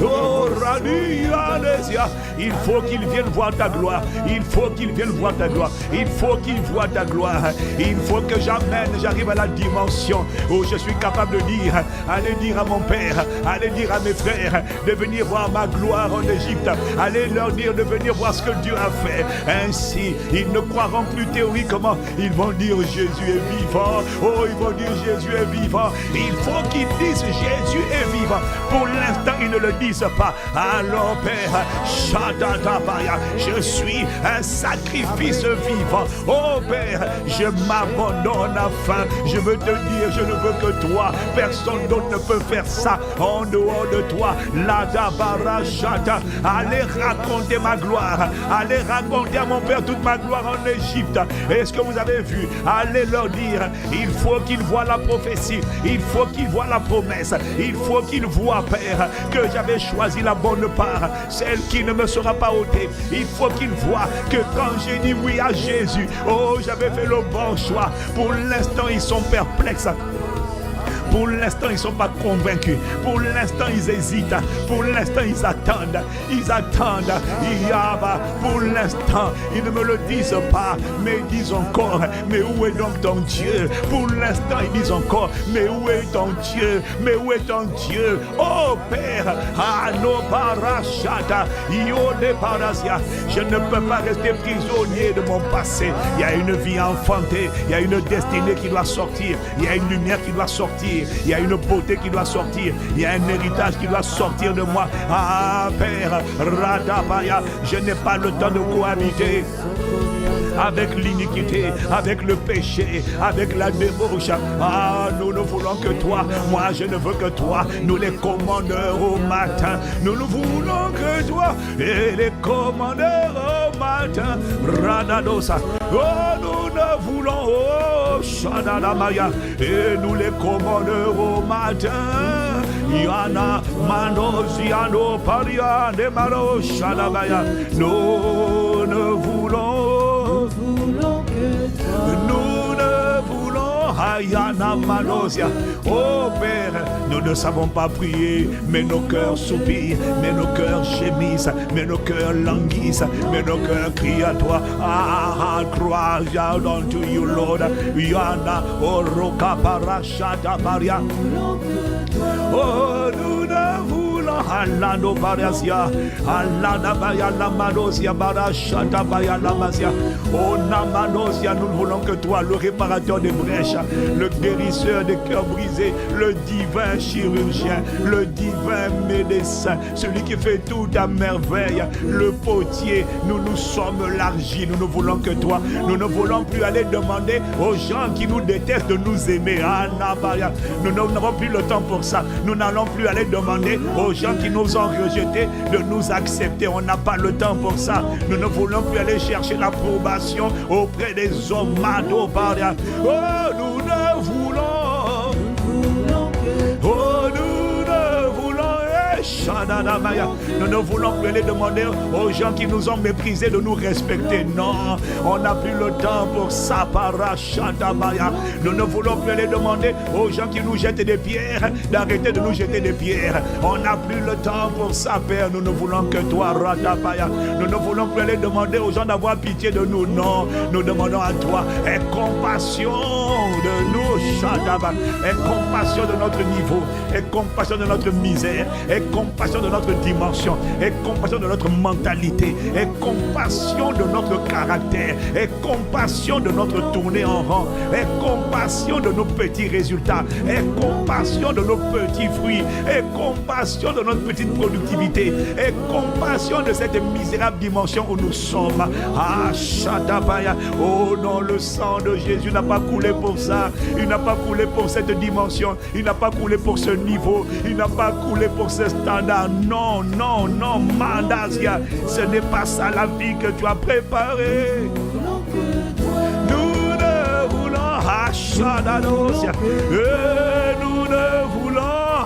Oh, Ranianesia, il faut qu'ils viennent voir ta gloire. Il faut qu'ils viennent voir ta gloire. Il faut qu'ils voient ta gloire. Il faut que j'arrive à la dimension où je suis capable de dire, allez dire à mon père, allez dire à mes frères de venir voir ma gloire en Égypte. Allez leur dire de venir voir ce que Dieu a fait. Ainsi, ils ne croiront plus théoriquement. Ils vont dire Jésus est vivant. Oh, ils vont dire Jésus est vivant. Il faut qu'ils disent Jésus est vivant. Pour l'instant, ils ne le disent pas. Alors Père, Shadatabaya, je suis un sacrifice vivant. Oh Père, je m'abandonne afin, je veux te dire, je ne veux que toi. Personne d'autre ne peut faire ça en dehors de toi. Ladabara Shata, allez raconter ma gloire. Allez raconter à mon Père toute ma gloire en Égypte. Est-ce que vous avez vu? Allez leur dire, il faut qu'ils voient la prophétie. Il faut qu'ils voient la promesse. Il faut qu'ils voient, Père, que j'avais choisi la bonne part, celle qui ne me sera pas ôtée. Il faut qu'ils voient que quand j'ai dit oui à Jésus, oh, j'avais fait le bon choix. Pour l'instant, ils sont perplexes. Pour l'instant, ils ne sont pas convaincus. Pour l'instant, ils hésitent. Pour l'instant, ils attendent. Ils attendent. Pour l'instant, ils ne me le disent pas, mais ils disent encore, mais où est donc ton Dieu? Pour l'instant, ils disent encore, mais où est ton Dieu? Mais où est ton Dieu? Oh Père, je ne peux pas rester prisonnier de mon passé. Il y a une vie enfantée, il y a une destinée qui doit sortir, il y a une lumière qui doit sortir. Il y a une beauté qui doit sortir. Il y a un héritage qui doit sortir de moi. Ah Père, Radabaya, je n'ai pas le temps de cohabiter avec l'iniquité, avec le péché, avec la débauche. Ah, nous ne voulons que toi. Moi, je ne veux que toi. Nous les commandeurs au matin. Nous ne voulons que toi. Et les commandeurs au matin. Radadosa. Oh, nous ne voulons. Oh, Shadalamaya. Et nous les commandeurs au matin. Yana, Manosiano, Paria, Nemaro, Shadabaya. Nous ne voulons que toi. Nous ne voulons Ayana Manosia. Oh Père, nous ne savons pas prier, mais nos cœurs soupirent, mais nos cœurs gémissent, mais nos cœurs languissent, mais nos cœurs crient à toi. Ah, cry out unto you, Lord. Yana, Oroka Parashata Maria. Oh, nous ne voulons Alano Barasia, Alana Bayala Manosia, Barashata Bayala Masia. Oh, Namanosia, nous ne voulons que toi, le réparateur des brèches, le guérisseur des cœurs brisés, le divin chirurgien, le divin médecin, celui qui fait tout à merveille, le potier. Nous sommes l'argile, nous ne voulons que toi. Nous ne voulons plus aller demander aux gens qui nous détestent de nous aimer. Nous n'avons plus le temps pour ça. Nous n'allons plus aller demander aux gens qui nous ont rejetés de nous accepter. On n'a pas le temps pour ça. Nous ne voulons plus aller chercher l'approbation auprès des hommes. Oh, nous ne voulons. Oh, nous ne voulons. Nous ne voulons plus aller demander aux gens qui nous ont méprisés de nous respecter. Non, on n'a plus le temps pour ça. Nous ne voulons plus aller demander aux gens qui nous jettent des pierres d'arrêter de nous jeter des pierres. On n'a plus le temps pour ça, Père. Nous ne voulons que toi, Radabaya. Nous ne voulons plus aller demander aux gens d'avoir pitié de nous. Non, nous demandons à toi, aie compassion de nous, Shadaba. Aie compassion de notre niveau, aie compassion de notre misère, aie compassion de notre dimension, aie compassion de notre mentalité, aie compassion de notre caractère, aie compassion de notre tournée en rang, aie compassion de nos petits résultats, aie compassion de nos petits fruits, aie compassion de notre petite productivité, aie compassion de cette misérable dimension où nous sommes. Ah, Shadabaya. Oh non, le sang de Jésus n'a pas coulé pour ça. Il n'a pas coulé pour cette dimension. Il n'a pas coulé pour ce niveau. Il n'a pas coulé pour ce standard. Non, non, non, Mandasia. Ce n'est pas ça la vie que tu as préparée. Nous ne voulons Hashadadosia. Nous ne voulons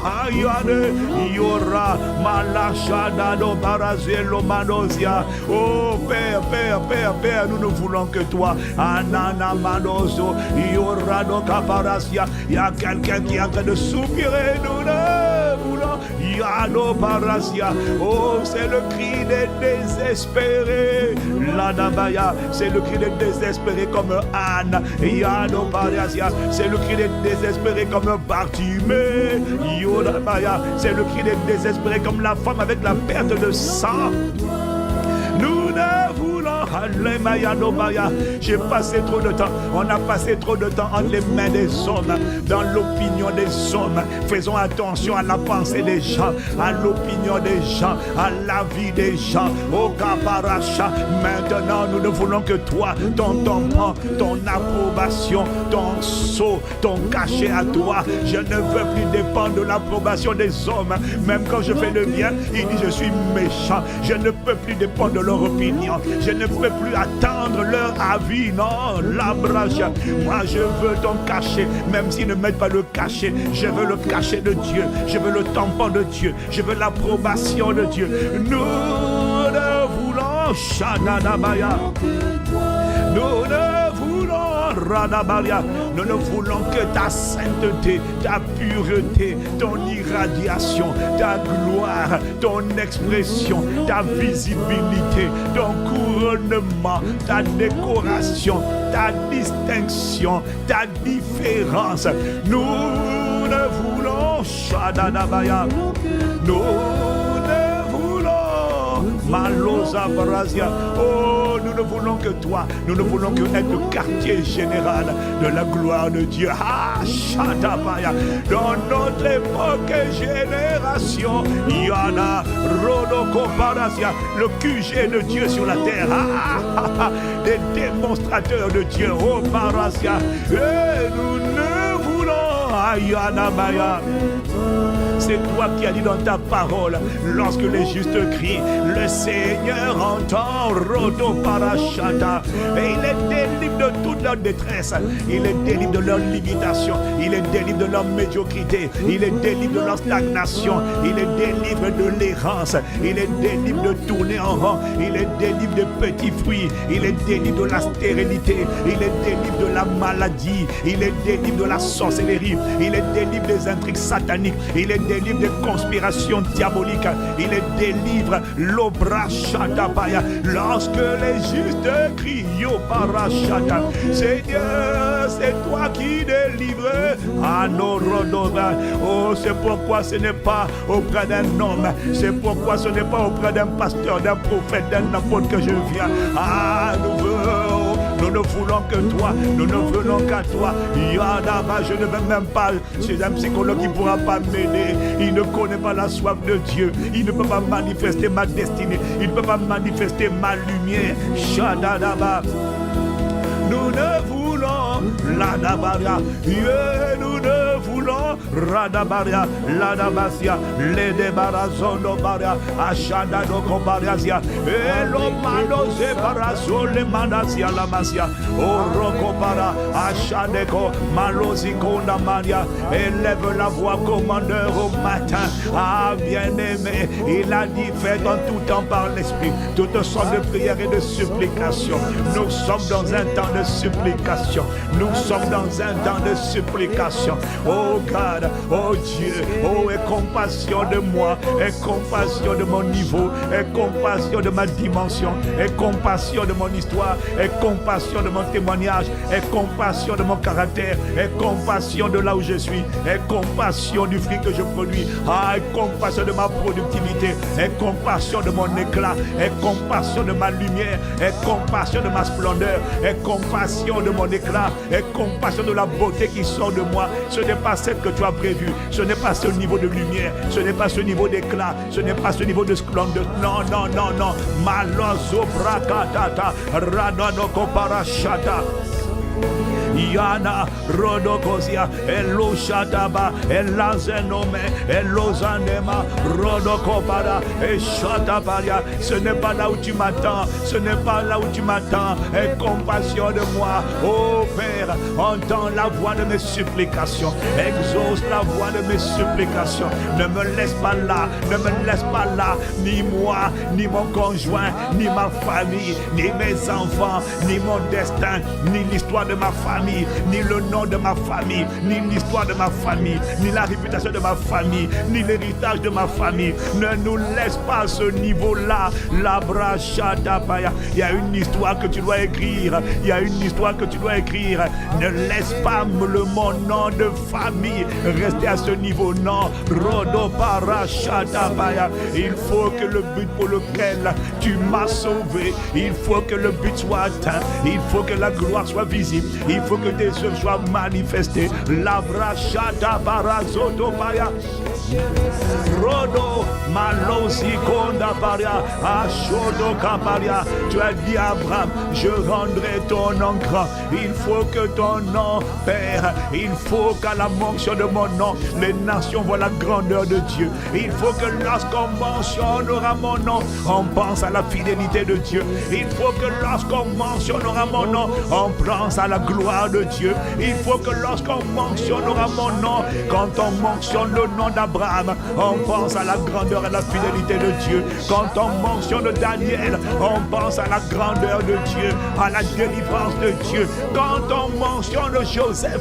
Ayane, Yora, Malachada, no Barazelo, Manosia. Oh Père, Père, Père, Père, nous ne voulons que toi. Anana Manoso, Yora, no Caparasia. Il y a quelqu'un qui est en train de soupirer, nous ne voulons. Yano Barasia. Oh, c'est le cri des désespérés. Lanabaya, c'est le cri des désespérés comme Anne. Yano Barasia, c'est le cri des désespérés comme Bartimée. Yonabaya, c'est le cri des désespérés comme la femme avec la perte de sang. Nous ne voulons. J'ai passé trop de temps. On a passé trop de temps entre les mains des hommes, dans l'opinion des hommes. Faisons attention à la pensée des gens, à l'opinion des gens, à la vie des gens. Au Kaparacha, maintenant nous ne voulons que toi, ton tampon, ton approbation, ton sceau, ton cachet à toi. Je ne veux plus dépendre de l'approbation des hommes. Même quand je fais le bien, il dit je suis méchant. Je ne peux plus dépendre de leur opinion. Je ne peux plus attendre leur avis. Non, la brache. Moi je veux ton cachet. Même s'ils ne mettent pas le cachet, je veux le cachet de Dieu. Je veux le tampon de Dieu. Je veux l'approbation de Dieu. Nous ne voulons Shadadabaya. Nous ne voulons Radabalia. Nous ne voulons que ta sainteté, ta pureté, ton irradiation, ta gloire, ton expression, ta visibilité, ton couronnement, ta décoration, ta distinction, ta différence. Nous ne voulons Shadadabaya. Nous ne voulons Malosa Brazia. Oh, nous ne voulons que toi. Nous ne voulons que être le quartier général de la gloire de Dieu. Ah, Shadabaya. Dans notre époque et génération, Yana Rodoko Barasia, le QG de Dieu sur la terre. Des démonstrateurs de Dieu. Oh, Barasia. Et nous ne voulons Ayana Maya. C'est toi qui as dit dans ta parole, lorsque les justes crient, le Seigneur entend Rodo Parashata. Et il les délivre de toute leur détresse. Il les délivre de leur limitation. Il les délivre de leur médiocrité. Il les délivre de leur stagnation. Il les délivre de l'errance. Il les délivre de tourner en rond. Il les délivre de petits fruits. Il les délivre de la stérilité. Il les délivre de la maladie. Il les délivre de la sorcellerie. Il les délivre des intrigues sataniques. Il les délivre des conspirations diaboliques. Il les délivre l'obrachadabaya. Lorsque les justes crient yo parachata. Seigneur, c'est toi qui délivres. Anorodova. Oh, c'est pourquoi ce n'est pas auprès d'un homme. C'est pourquoi ce n'est pas auprès d'un pasteur, d'un prophète, d'un apôtre que je viens. Ah, nous ne voulons que toi. Nous ne voulons qu'à toi. Yadaba, je ne veux même pas. C'est un psychologue qui ne pourra pas m'aider. Il ne connaît pas la soif de Dieu. Il ne peut pas manifester ma destinée. Il ne peut pas manifester ma lumière. Shadadaba. Nous ne voulons l'adabaria. Nous ne voulons radabaria. L'adabasia. Les débarrassons de baria. Achada de cobariasia. Et l'omano zebarazo le manasia la masia. Orokobara. Achadeko. Malosiko na maria. Élève la voix, commandeur, au matin. Ah, bien-aimé. Il a dit, fait en tout temps par l'esprit. Toutes sortes de prières et de supplications. Nous sommes dans un temps de supplication. Nous sommes dans un temps de supplication. Oh God, oh Dieu, oh aie compassion de moi, aie compassion de mon niveau, aie compassion de ma dimension, aie compassion de mon histoire, aie compassion de mon témoignage, aie compassion de mon caractère, aie compassion de là où je suis, aie compassion du fruit que je produis, aie compassion de ma productivité, aie compassion de mon éclat, aie compassion de ma lumière, aie compassion de ma splendeur, aie compassion de mon éclat, aie compassion de la beauté qui sort de moi. Ce n'est pas celle que tu as prévue, ce n'est pas ce niveau de lumière, ce n'est pas ce niveau d'éclat, ce n'est pas ce niveau de splendeur. Non, non, non, non. Malozo brakatata, radano koparashata. Yana Rodokosia, Eloshataba, Elazenome, Elozanema, Rodokopara, et Shataparia. Ce n'est pas là où tu m'attends, ce n'est pas là où tu m'attends. Aie compassion de moi, oh Père, entends la voix de mes supplications, exauce la voix de mes supplications. Ne me laisse pas là, ne me laisse pas là, ni moi, ni mon conjoint, ni ma famille, ni mes enfants, ni mon destin, ni l'histoire de ma famille, ni le nom de ma famille, ni l'histoire de ma famille, ni la réputation de ma famille, ni l'héritage de ma famille. Ne nous laisse pas à ce niveau-là. La brachadabaya. Il y a une histoire que tu dois écrire. Il y a une histoire que tu dois écrire. Ne laisse pas mon nom de famille rester à ce niveau. Non. Rodoparachadabaya. Il faut que le but pour lequel tu m'as sauvé, il faut que le but soit atteint. Il faut que la gloire soit visible. Il faut que tes œuvres soient manifestées. La brachadabaya. Rodo Malosi Konda Paria, Ashodo Kaparia. Tu as dit à Abraham, je rendrai ton nom grand. Il faut que ton nom, Père, il faut qu'à la mention de mon nom, les nations voient la grandeur de Dieu. Il faut que lorsqu'on mentionnera mon nom, on pense à la fidélité de Dieu. Il faut que lorsqu'on mentionnera mon nom, on pense à la gloire de Dieu. Il faut que lorsqu'on mentionnera mon nom, quand on mentionne le nom d'Abraham, on pense à la grandeur et la fidélité de Dieu. Quand on mentionne Daniel, on pense à la grandeur de Dieu, à la délivrance de Dieu. Quand on mentionne Joseph,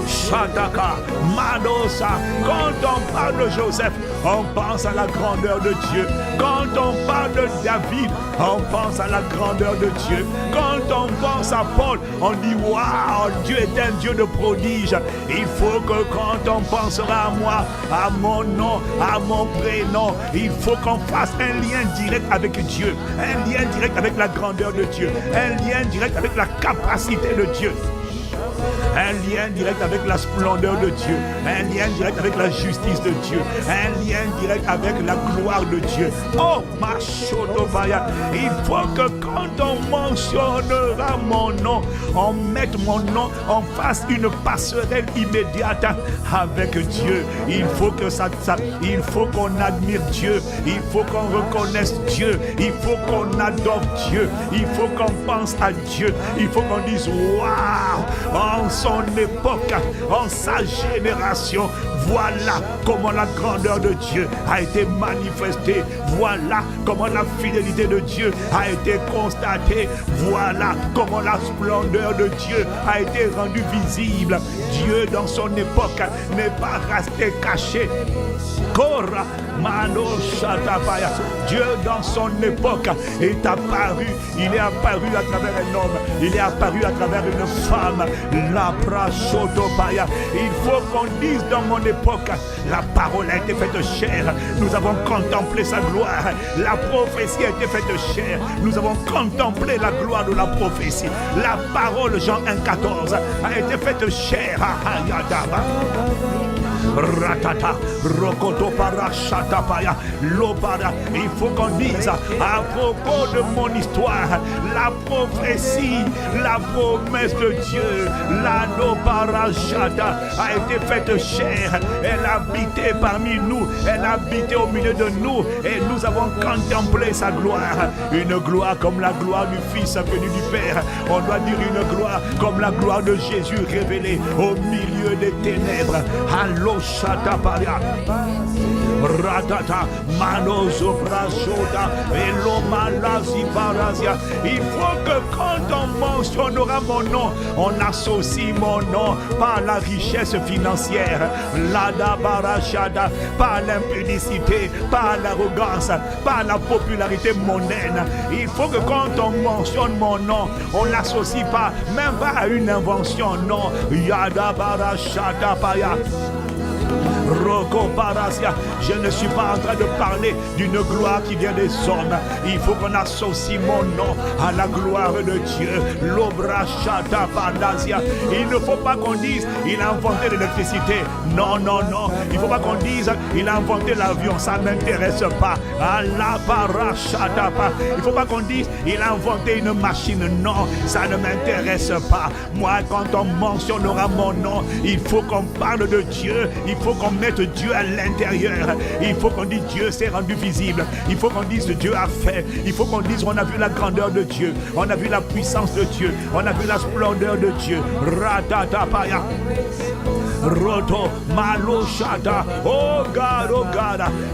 Shataka, Madosa, quand on parle de Joseph, on pense à la grandeur de Dieu. Quand on parle de David, on pense à la grandeur de Dieu. Quand on pense à Paul, on dit waouh, Dieu est un Dieu de prodige. Il faut que quand on pensera à moi, à mon nom, à mon prénom, il faut qu'on fasse un lien direct avec Dieu, un lien direct avec la grandeur de Dieu, un lien direct avec la capacité de Dieu. Un lien direct avec la splendeur de Dieu, un lien direct avec la justice de Dieu, un lien direct avec la gloire de Dieu. Oh, ma chodobaya, il faut que quand on mentionnera mon nom, on mette mon nom, on fasse une passerelle immédiate avec Dieu. Il faut que il faut qu'on admire Dieu, il faut qu'on reconnaisse Dieu, il faut qu'on adore Dieu, il faut qu'on pense à Dieu, il faut qu'on dise waouh, en son époque, en sa génération, voilà comment la grandeur de Dieu a été manifestée, voilà comment la fidélité de Dieu a été constatée, voilà comment la splendeur de Dieu a été rendue visible. Dieu dans son époque n'est pas resté caché. Kora Mano Shatapaya. Dieu dans son époque est apparu. Il est apparu à travers un homme. Il est apparu à travers une femme. La Prachotopaya. Il faut qu'on dise dans mon époque, la parole a été faite chair. Nous avons contemplé sa gloire. La prophétie a été faite chair. Nous avons contemplé la gloire de la prophétie. La parole, Jean 1,14, a été faite chair. Ratata, Rokoto Parachatapaya, Lobara. Il faut qu'on dise à propos de mon histoire, la prophétie, la promesse de Dieu, la Noparachata a été faite chair. Elle a habité parmi nous, elle a habité au milieu de nous et nous avons contemplé sa gloire. Une gloire comme la gloire du Fils venu du Père. On doit dire une gloire comme la gloire de Jésus révélée au milieu des ténèbres. Allo Shataparia Ratata Manozo Brasota Elomalazi Parazia. Il faut que quand on mentionnera mon nom, on associe mon nom par la richesse financière, l'ada barachada, par l'impudicité, par l'arrogance, par la popularité mondaine. Il faut que quand on mentionne mon nom, on l'associe pas, même pas à une invention, non. Yada barachada paya. Roko Parasia. Je ne suis pas en train de parler d'une gloire qui vient des hommes. Il faut qu'on associe mon nom à la gloire de Dieu. L'Obrachata Pandasia. Il ne faut pas qu'on dise il a inventé l'électricité. Non, non, non. Il ne faut pas qu'on dise il a inventé l'avion. Ça ne m'intéresse pas. Allah Parachata. Il ne faut pas qu'on dise il a inventé une machine. Non, ça ne m'intéresse pas. Moi, quand on mentionnera mon nom, il faut qu'on parle de Dieu. Il faut qu'on mette Dieu à l'intérieur. Il faut qu'on dise Dieu s'est rendu visible. Il faut qu'on dise Dieu a fait. Il faut qu'on dise on a vu la grandeur de Dieu. On a vu la puissance de Dieu. On a vu la splendeur de Dieu. Ratatapaya. Roto Maloshata. Oh God,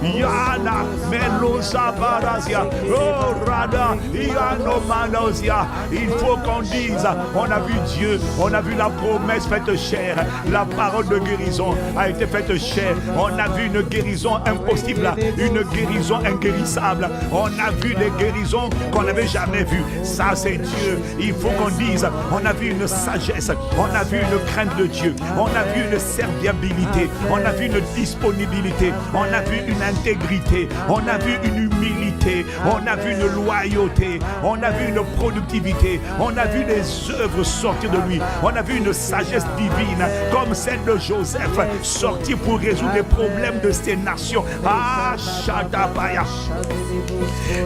Yana Melosa Barasia. Oh Rada Yano Manosia. Il faut qu'on dise on a vu Dieu, on a vu la promesse faite chair. La parole de guérison a été faite chair. On a vu une guérison impossible, une guérison inguérissable. On a vu des guérisons qu'on n'avait jamais vues. Ça c'est Dieu. Il faut qu'on dise on a vu une sagesse, on a vu une crainte de Dieu, on a vu une serviabilité, on a vu une disponibilité, on a vu une intégrité, on a vu une humilité, on a vu une loyauté, on a vu une productivité, on a vu des œuvres sortir de lui, on a vu une sagesse divine comme celle de Joseph sortir pour résoudre les problèmes de ces nations. Ah, Shadabaya.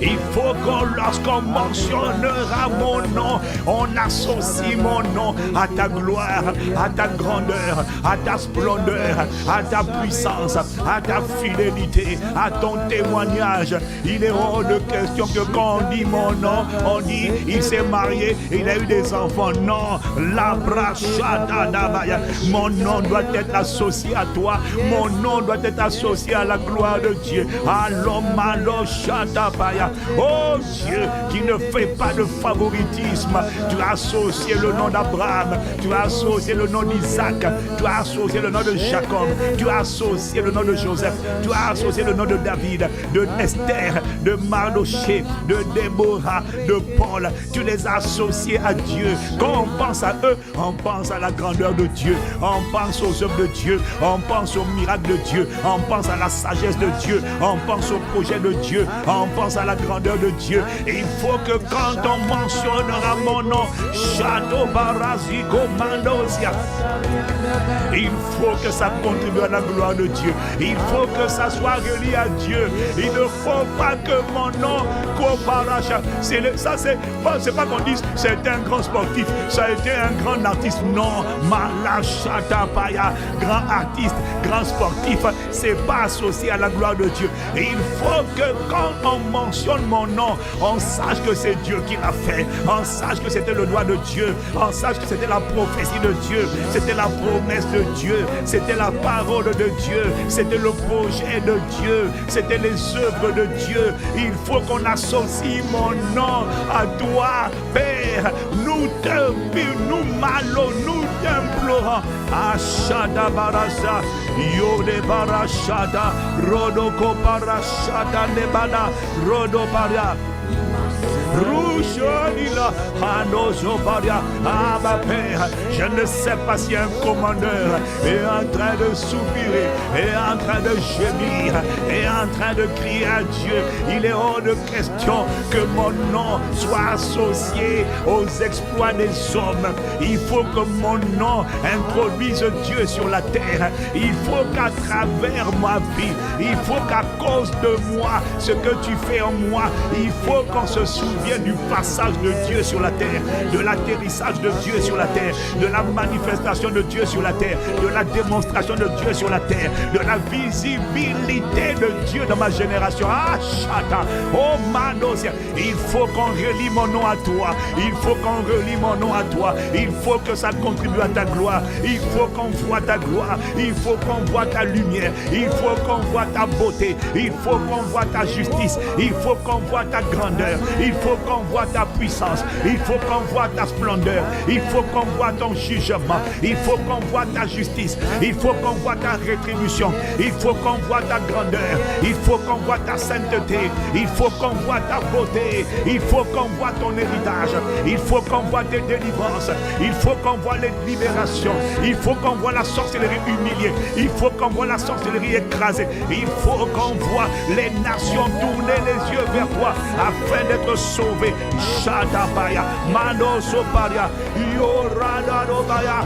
Il faut qu'on, lorsqu'on mentionnera mon nom, on associe mon nom à ta gloire, à ta grandeur, à ta splendeur, à ta puissance, à ta fidélité, à ton témoignage. Il est hors de question que quand on dit mon nom, on dit il s'est marié, il a eu des enfants. Non, la brachata d'Abaya. Mon nom doit être associé à toi. Mon nom doit être associé à la gloire de Dieu. Oh Dieu, qui ne fait pas de favoritisme. Tu as associé le nom d'Abraham, tu as associé le nom d'Isaac, tu as associé le nom de Jacob, tu as associé le nom de Joseph, tu as associé le nom de David, de Esther, de Mardoché, de Déborah, de Paul. Tu les as associés à Dieu. Quand on pense à eux, on pense à la grandeur de Dieu, on pense aux œuvres de Dieu, on pense aux miracles de Dieu, on pense à la sagesse de Dieu, on pense au projet de Dieu, on pense à la grandeur de Dieu. Et il faut que quand on mentionnera mon nom, Château Baraziko Mandosia, il faut que ça contribue à la gloire de Dieu. Il faut que ça soit relié à Dieu. Il ne faut pas que mon nom comparacha. C'est pas qu'on dise c'est un grand sportif, ça a été un grand artiste. Non, Malachata Paya, grand artiste, grand sportif, c'est pas associé à la gloire de Dieu. Et il faut que quand on mentionne mon nom, on sache que c'est Dieu qui l'a fait. On sache que c'était le doigt de Dieu. On sache que c'était la prophétie de Dieu. C'était la promesse de Dieu. C'était la parole de Dieu. C'était le projet de Dieu. C'était les œuvres de Dieu. Il faut qu'on associe mon nom à toi, Père. Nous t'implorons. Ashada Barasa, Yode Barashada, Rodoko Barashada Nebana, Rodobaria. Rouchonila, Hanozobaria. Ah ma Père, je ne sais pas si un commandeur est en train de soupirer, est en train de gémir, est en train de crier à Dieu. Il est hors de question que mon nom soit associé aux exploits des hommes. Il faut que mon nom introduise Dieu sur la terre. Il faut qu'à travers ma vie, il faut qu'à cause de moi, ce que tu fais en moi, il faut qu'on se souvienne du passage de Dieu sur la terre, de l'atterrissage de Dieu sur la terre, de la manifestation de Dieu sur la terre, de la démonstration de Dieu sur la terre, de la visibilité de Dieu dans ma génération. Ah, Chata, oh Manosia, il faut qu'on relie mon nom à toi, il faut qu'on relie mon nom à toi, il faut que ça contribue à ta gloire, il faut qu'on voit ta gloire, il faut qu'on voit ta lumière, il faut qu'on voit ta beauté, il faut qu'on voit ta justice, il faut qu'on voit ta grandeur, il faut qu'on voit ta puissance, il faut qu'on voit ta splendeur, il faut qu'on voit ton jugement, il faut qu'on voit ta justice, il faut qu'on voit ta rétribution, il faut qu'on voit ta grandeur, Seigneur. Il faut qu'on voit ta sainteté. Il faut qu'on voit ta beauté. Il faut qu'on voit ton héritage. Il faut qu'on voit tes délivrances. Il faut qu'on voit les libérations. Il faut qu'on voit la sorcellerie humiliée. Il faut qu'on voit la sorcellerie écrasée. Il faut qu'on voit les nations tourner les yeux vers toi afin d'être sauvés. Shadabaya, Mano Soparia, Yorada Robaya.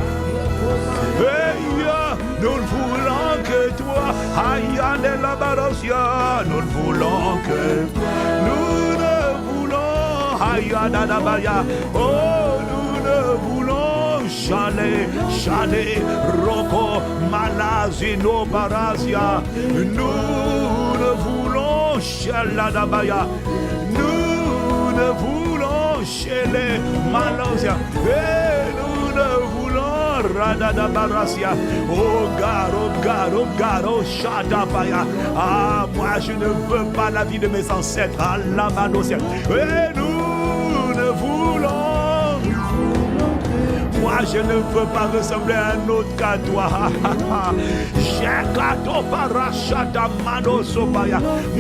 Nous ne voulons que toi, Ayane la Barosia. Nous ne voulons que nous ne voulons, Ayana la Baya. Oh, nous ne voulons Chalet, Chalet, Roko, Malazino Barasia. Nous ne voulons Chaladabaya. Nous ne voulons Chalet, Malazia. Et nous ne voulons Radada Barasia, oh Garo, Shadabaya. Ah, moi je ne veux pas la vie de mes ancêtres, Allah Manosia. Et nous ne voulons, moi je ne veux pas ressembler à un autre qu'à toi.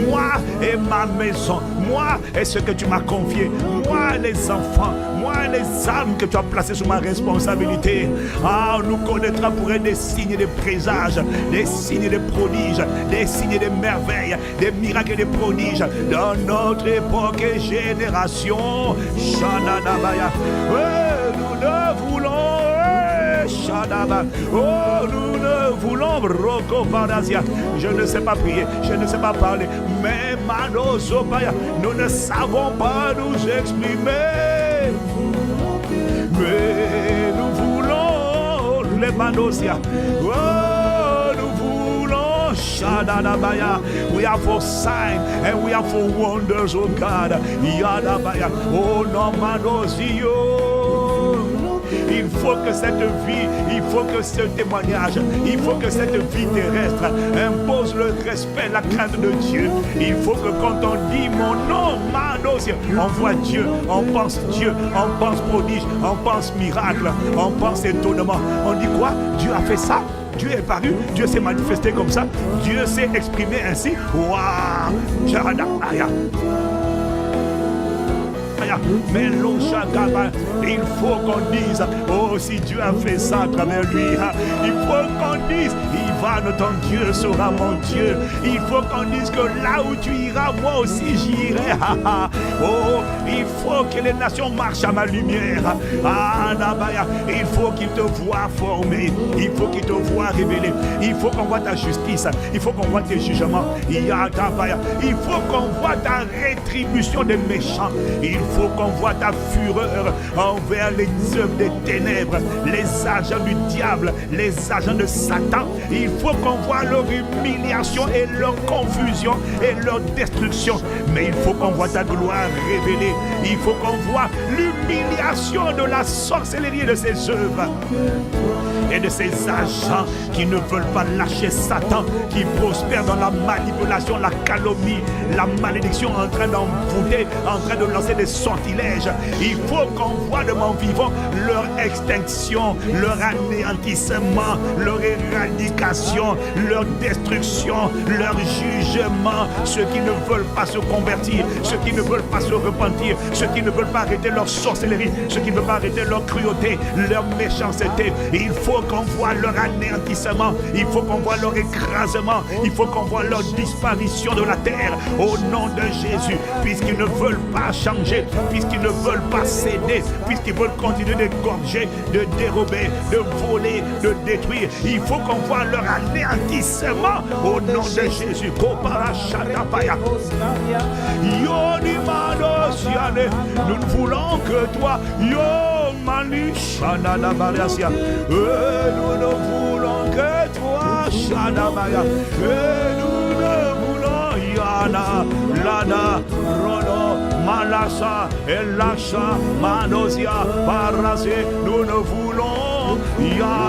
Moi et ma maison, moi et ce que tu m'as confié, moi et les enfants, moi et les âmes que tu as placées sous ma responsabilité. Ah, on nous connaîtra pour être des signes et des présages, des signes et des prodiges, des signes et des merveilles, des miracles et des prodiges dans notre époque et génération. Shanadabaya. Nous ne voulons Shadaba. Oh, nous ne voulons Roko Barasia. Je ne sais pas prier, je ne sais pas parler, mais Mano Zobaya, nous ne savons pas nous exprimer. Mais nous voulons les Manosia. Oh, nous voulons Shadabaya. We are for signs and we are for wonders, oh God. Yadabaya. Oh, no Manosio. Il faut que cette vie, il faut que ce témoignage, il faut que cette vie terrestre impose le respect, la crainte de Dieu. Il faut que quand on dit mon nom, Manos, on voit Dieu, on pense Dieu, on pense prodige, on pense miracle, on pense étonnement. On dit quoi? Dieu a fait ça? Dieu est paru, Dieu s'est manifesté comme ça, Dieu s'est exprimé ainsi. Waouh! Jaradaya. Mais il faut qu'on dise, oh, si Dieu a fait ça à travers lui, il faut qu'on dise, Ivan, ton Dieu sera mon Dieu. Il faut qu'on dise que là où tu iras, moi aussi j'irai. Oh, il faut que les nations marchent à ma lumière. Il faut qu'ils te voient formé, il faut qu'ils te voient révélé, il faut qu'on voit ta justice, il faut qu'on voit tes jugements, il faut qu'on voit ta rétribution des méchants, il faut qu'on voit ta fureur envers les œuvres des ténèbres, les agents du diable, les agents de Satan. Il faut qu'on voit leur humiliation et leur confusion et leur destruction. Mais il faut qu'on voit ta gloire révélée. Il faut qu'on voit l'humiliation de la sorcellerie de ses œuvres et de ces agents qui ne veulent pas lâcher Satan, qui prospèrent dans la manipulation, la calomnie, la malédiction, en train d'envoûter, en train de lancer des sortilèges. Il faut qu'on voit de mon vivant leur extinction, leur anéantissement, leur éradication, leur destruction, leur jugement. Ceux qui ne veulent pas se convertir, ceux qui ne veulent pas se repentir, ceux qui ne veulent pas arrêter leur sorcellerie, ceux qui ne veulent pas arrêter leur cruauté, leur méchanceté. Il faut qu'on voit leur anéantissement, il faut qu'on voit leur écrasement, il faut qu'on voit leur disparition de la terre au nom de Jésus, puisqu'ils ne veulent pas changer, puisqu'ils ne veulent pas céder, puisqu'ils veulent continuer d'égorger, de dérober, de voler, de détruire. Il faut qu'on voit leur anéantissement au nom de Jésus. Nous ne voulons que toi. Nous ne voulons que toi, Shadabaya. Nous ne voulons Yana, Lada, Rono, Malasa, Elasha, Manosia, Parase. Nous ne voulons Ya,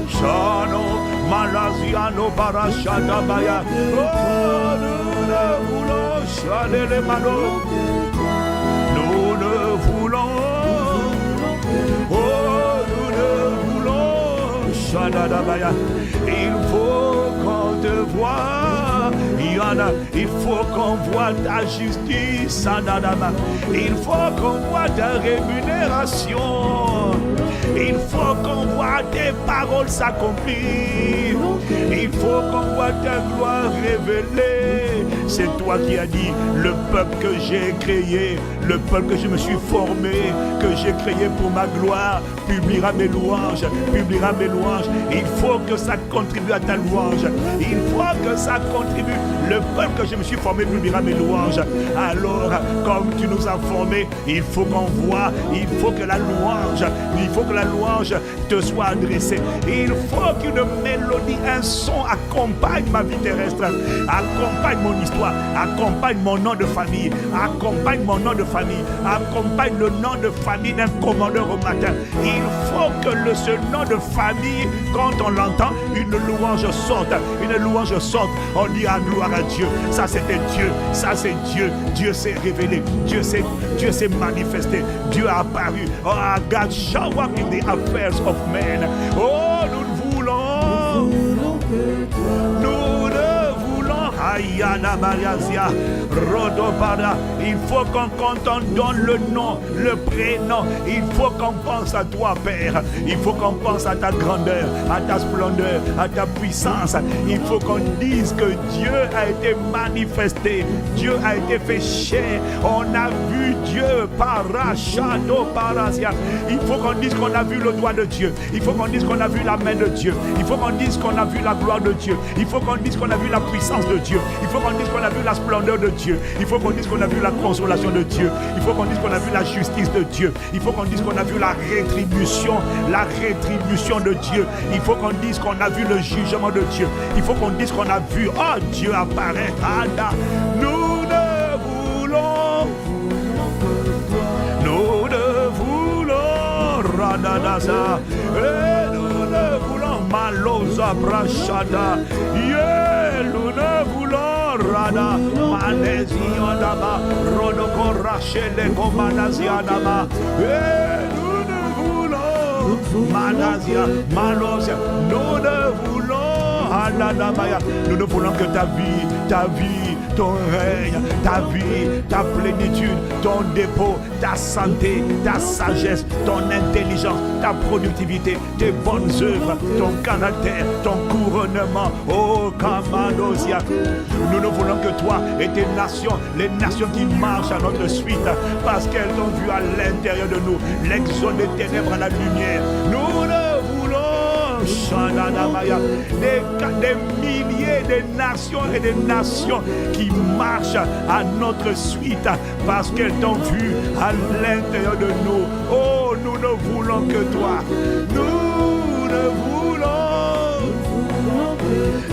Shano, Malasiano, Parashadabaya. Oh, nous ne voulons Shadele Mano. Nous ne voulons. Il faut qu'on te voie, Il faut qu'on voit ta justice. Il faut qu'on voit ta rémunération. Il faut qu'on voit tes paroles s'accomplir. Il faut qu'on voit ta gloire révélée. C'est toi qui as dit, le peuple que j'ai créé, le peuple que je me suis formé, que j'ai créé pour ma gloire, publiera mes louanges, publiera mes louanges. Il faut que ça contribue à ta louange. Il faut que ça contribue. Le peuple que je me suis formé publiera mes louanges. Alors, comme tu nous as formés, il faut qu'on voit, il faut que la louange te soit adressée. Il faut qu'une mélodie, un son accompagne ma vie terrestre, accompagne mon histoire, accompagne mon nom de famille, accompagne mon nom de famille, accompagne le nom de famille d'un commandeur au matin. Il faut que ce nom de famille, quand on l'entend, une louange sorte, on dit à gloire à Dieu. Ça c'était Dieu, ça c'est Dieu. Dieu s'est révélé, Dieu s'est manifesté, Dieu a apparu. Oh, God shall work in the affairs of men. Oh, nous voulons Ayana Mariazia, Rodobara. Il faut qu'on donne le nom, le prénom. Il faut qu'on pense à toi, Père. Il faut qu'on pense à ta grandeur, à ta splendeur, à ta puissance. Il faut qu'on dise que Dieu a été manifesté. Dieu a été fait chair. On a vu Dieu parachado parasia. Il faut qu'on dise qu'on a vu le doigt de Dieu. Il faut qu'on dise qu'on a vu la main de Dieu. Il faut qu'on dise qu'on a vu la gloire de Dieu. Il faut qu'on dise qu'on a vu la puissance de Dieu. Il faut qu'on dise qu'on a vu la splendeur de Dieu. Il faut qu'on dise qu'on a vu la consolation de Dieu. Il faut qu'on dise qu'on a vu la justice de Dieu. Il faut qu'on dise qu'on a vu la rétribution de Dieu. Il faut qu'on dise qu'on a vu le jugement de Dieu. Il faut qu'on dise qu'on a vu, oh, Dieu apparaît. Nous ne voulons Radadasa. Nous ne voulons Malosa Brachada. Nous ne voulons Rada Manezianama Rodoko Rachele Komanazianama. Nous ne voulons Manazia Malosia. Nous ne voulons Aladamaya. Nous ne voulons que ta vie, ton règne, ta vie, ta plénitude, ton dépôt, ta santé, ta sagesse, ton intelligence, ta productivité, tes bonnes œuvres, ton caractère, ton couronnement. Oh, Kamadosia. Nous ne voulons que toi et tes nations, les nations qui marchent à notre suite, parce qu'elles ont vu à l'intérieur de nous l'exode des ténèbres à la lumière. Nous ne voulons des milliers de nations et des nations qui marchent à notre suite parce qu'elles t'ont vu à l'intérieur de nous. Oh, nous ne voulons que toi. Nous ne voulons.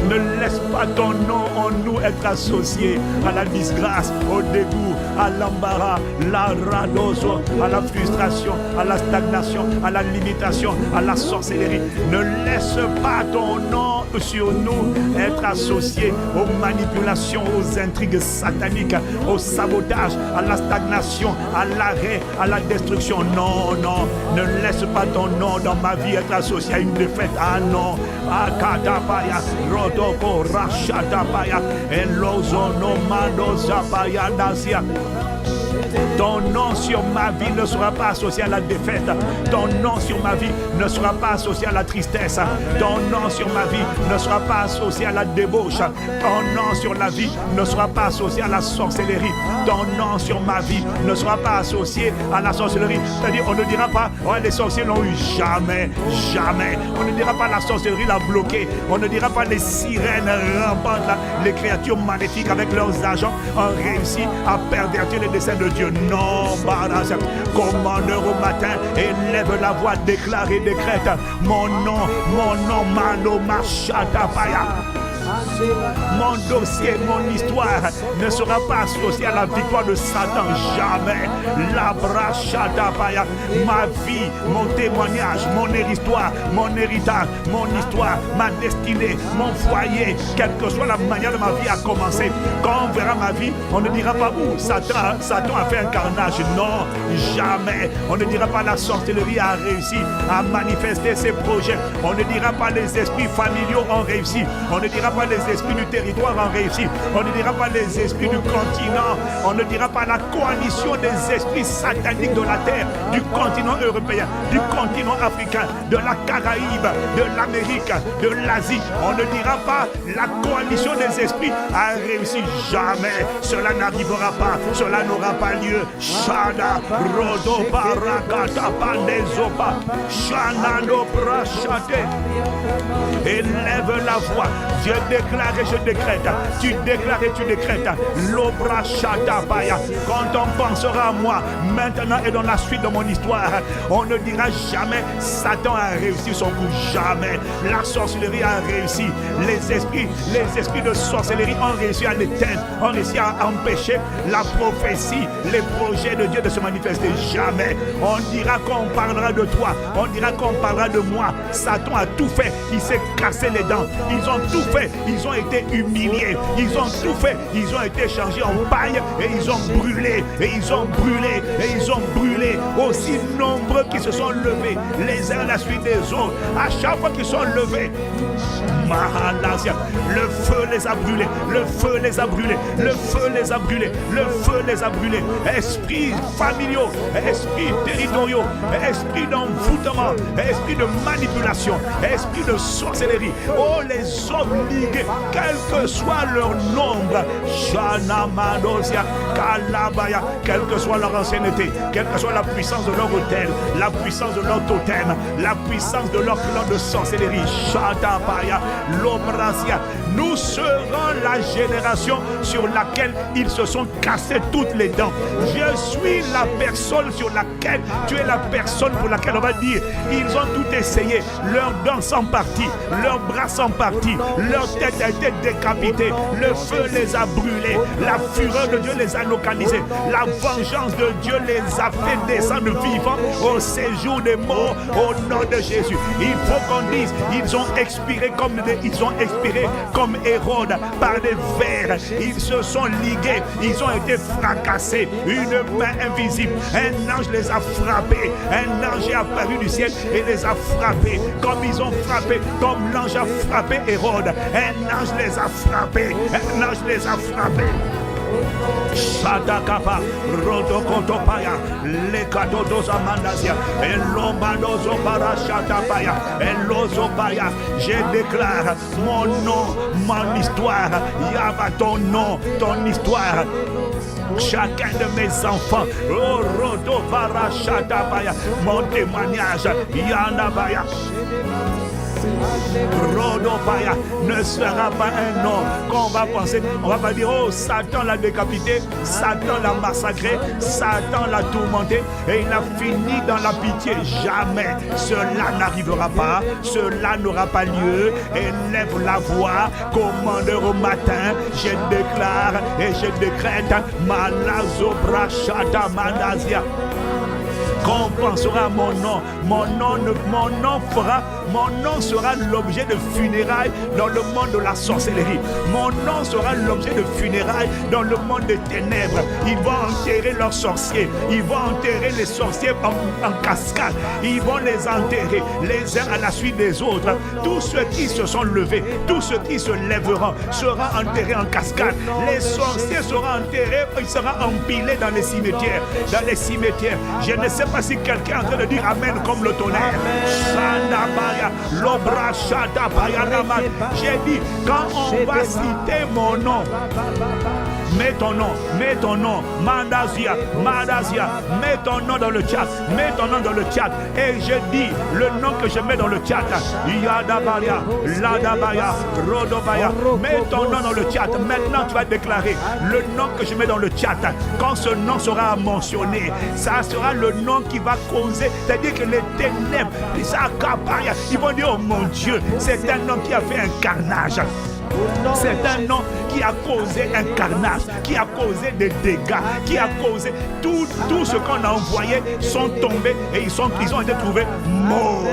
Ne laisse pas ton nom en nous être associé à la disgrâce, au dégoût, à l'embarras, la radoso, à la frustration, à la stagnation, à la limitation, à la sorcellerie. Ne laisse pas ton nom sur nous être associé aux manipulations, aux intrigues sataniques, au sabotage, à la stagnation, à l'arrêt, à la destruction. Non, non, ne laisse pas ton nom dans ma vie être associé à une défaite. Ah non, Akatapaya, Rodoko, Rachatapaya, Elozono, Madozapaya, Nasia. Ton nom sur ma vie ne sera pas associé à la défaite. Ton nom sur ma vie ne sera pas associé à la tristesse. Ton nom sur ma vie ne sera pas associé à la débauche. Ton nom sur la vie ne sera pas associé à la sorcellerie. Ton nom sur ma vie ne sera pas associé à la sorcellerie. C'est-à-dire, on ne dira pas, oh, les sorciers l'ont eu. Jamais, jamais. On ne dira pas la sorcellerie l'a bloqué. On ne dira pas les sirènes rampantes, les créatures maléfiques avec leurs agents ont réussi à pervertir les desseins de Dieu. Non, Baras, commandeur au matin, élève la voix, déclare et décrète. Mon nom, Mano Machatapaya. Mon dossier, mon histoire ne sera pas associé à la victoire de Satan. Jamais. La brachatapaya. Ma vie, mon témoignage, mon histoire, mon héritage, mon histoire, ma destinée, mon foyer, quelle que soit la manière de ma vie a commencé. Quand on verra ma vie, on ne dira pas où Satan a fait un carnage. Non, jamais. On ne dira pas la sorcellerie a réussi à manifester ses projets. On ne dira pas les esprits familiaux ont réussi. On ne dira pas les les esprits du territoire ont réussi. On ne dira pas les esprits du continent. On ne dira pas la coalition des esprits sataniques de la terre, du continent européen, du continent africain, de la Caraïbe, de l'Amérique, de l'Asie. On ne dira pas la coalition des esprits a réussi. Jamais. Cela n'arrivera pas. Cela n'aura pas lieu. Shada, Rodo, Barakata, Pandezopa, Shanano, Brachate. Élève la voix. Je déclare et je décrète. Tu déclares et tu décrètes. L'obra Shada Baya. Quand on pensera à moi, maintenant et dans la suite de mon histoire, on ne dira jamais Satan a réussi son coup. Jamais. La sorcellerie a réussi. Les esprits de sorcellerie ont réussi à l'éteindre, ont réussi à empêcher la prophétie, les projets de Dieu de se manifester. Jamais. On dira qu'on parlera de toi, on dira qu'on parlera de moi. Satan a tout fait, il s'est cassé les dents, ils ont tout fait, ils ont été humiliés, ils ont tout fait, ils ont été changés en paille et ils ont brûlé, et ils ont brûlé, et ils ont brûlé. Aussi nombreux qui se sont levés, les uns à la suite des autres, à chaque fois qu'ils sont levés, Mahalasia, le feu les a brûlés, le feu les a brûlés, le feu les a brûlés, le feu les a brûlés. Esprits familiaux, esprits territoriaux, esprits d'envoûtement, esprits de manipulation, esprits de sorcellerie. Oh, les hommes ligués, quel que soit leur nombre, Shana Manosia, Kalabaya, quelle que soit leur ancienneté, quelle que soit la puissance de leur hôtel, la puissance de leur totem, la puissance de leur clan de sorcellerie, Shatabaya, Lobrasia, nous serons la génération sur laquelle ils se sont cassés toutes les dents. Je suis la personne sur laquelle, tu es la personne pour laquelle on va dire, ils ont tout essayé, leurs dents sont parties, leurs bras sont partis, leur tête a été décapitée, le feu les a brûlés, la fureur de Dieu les a localisés, la vengeance de Dieu les a fait descendre vivants au séjour des morts au nom de Jésus. Il faut qu'on dise, ils ont expiré comme Hérode par des vers, ils se sont ligués, ils ont été fracassés, une main invisible, un ange les a frappés, un ange est apparu du ciel et les a frappés, comme ils ont frappé, comme l'ange a frappé Hérode, un ange les a frappés, un ange les a frappés. Sadakapa, Rodokotopaya, Lekadodos Amandasia, Elomadozo Parashatapaya, Elozopaya. Je déclare mon nom, mon histoire, Yaba ton nom, ton histoire. Chacun de mes enfants, oh Rodo Parashatapaya, mon témoignage, Yanabaya. Rodopaya ne sera pas un nom qu'on va penser, on va pas dire oh Satan l'a décapité, Satan l'a massacré, Satan l'a tourmenté et il a fini dans la pitié. Jamais, cela n'arrivera pas, cela n'aura pas lieu. Élève la voix, commandeur au matin, je déclare et je décrète Malazo Brachata Mandasia. Qu'on pensera à mon nom, mon nom sera l'objet de funérailles dans le monde de la sorcellerie. Mon nom sera l'objet de funérailles dans le monde des ténèbres. Ils vont enterrer leurs sorciers, ils vont enterrer les sorciers en cascade, ils vont les enterrer les uns à la suite des autres. Tous ceux qui se sont levés, tous ceux qui se lèveront seront enterrés en cascade. Les sorciers seront enterrés, ils seront empilés dans les cimetières. Dans les cimetières, je ne sais pas si quelqu'un est en train de dire Amen comme le tonnerre. J'ai dit, quand on va citer mon nom, mets ton nom, Mandasia, mets ton nom dans le chat, et je dis le nom que je mets dans le chat, Yadabaya, Ladabaya, Rodobaya, mets ton nom dans le chat. Maintenant tu vas déclarer le nom que je mets dans le chat. Quand ce nom sera mentionné, ça sera le nom qui va causer, c'est-à-dire que les ténèbres, ils vont dire oh mon Dieu, c'est un homme qui a fait un carnage. C'est un nom qui a causé un carnage, qui a causé des dégâts, qui a causé tout ce qu'on a envoyé sont tombés et ils ont été trouvés morts.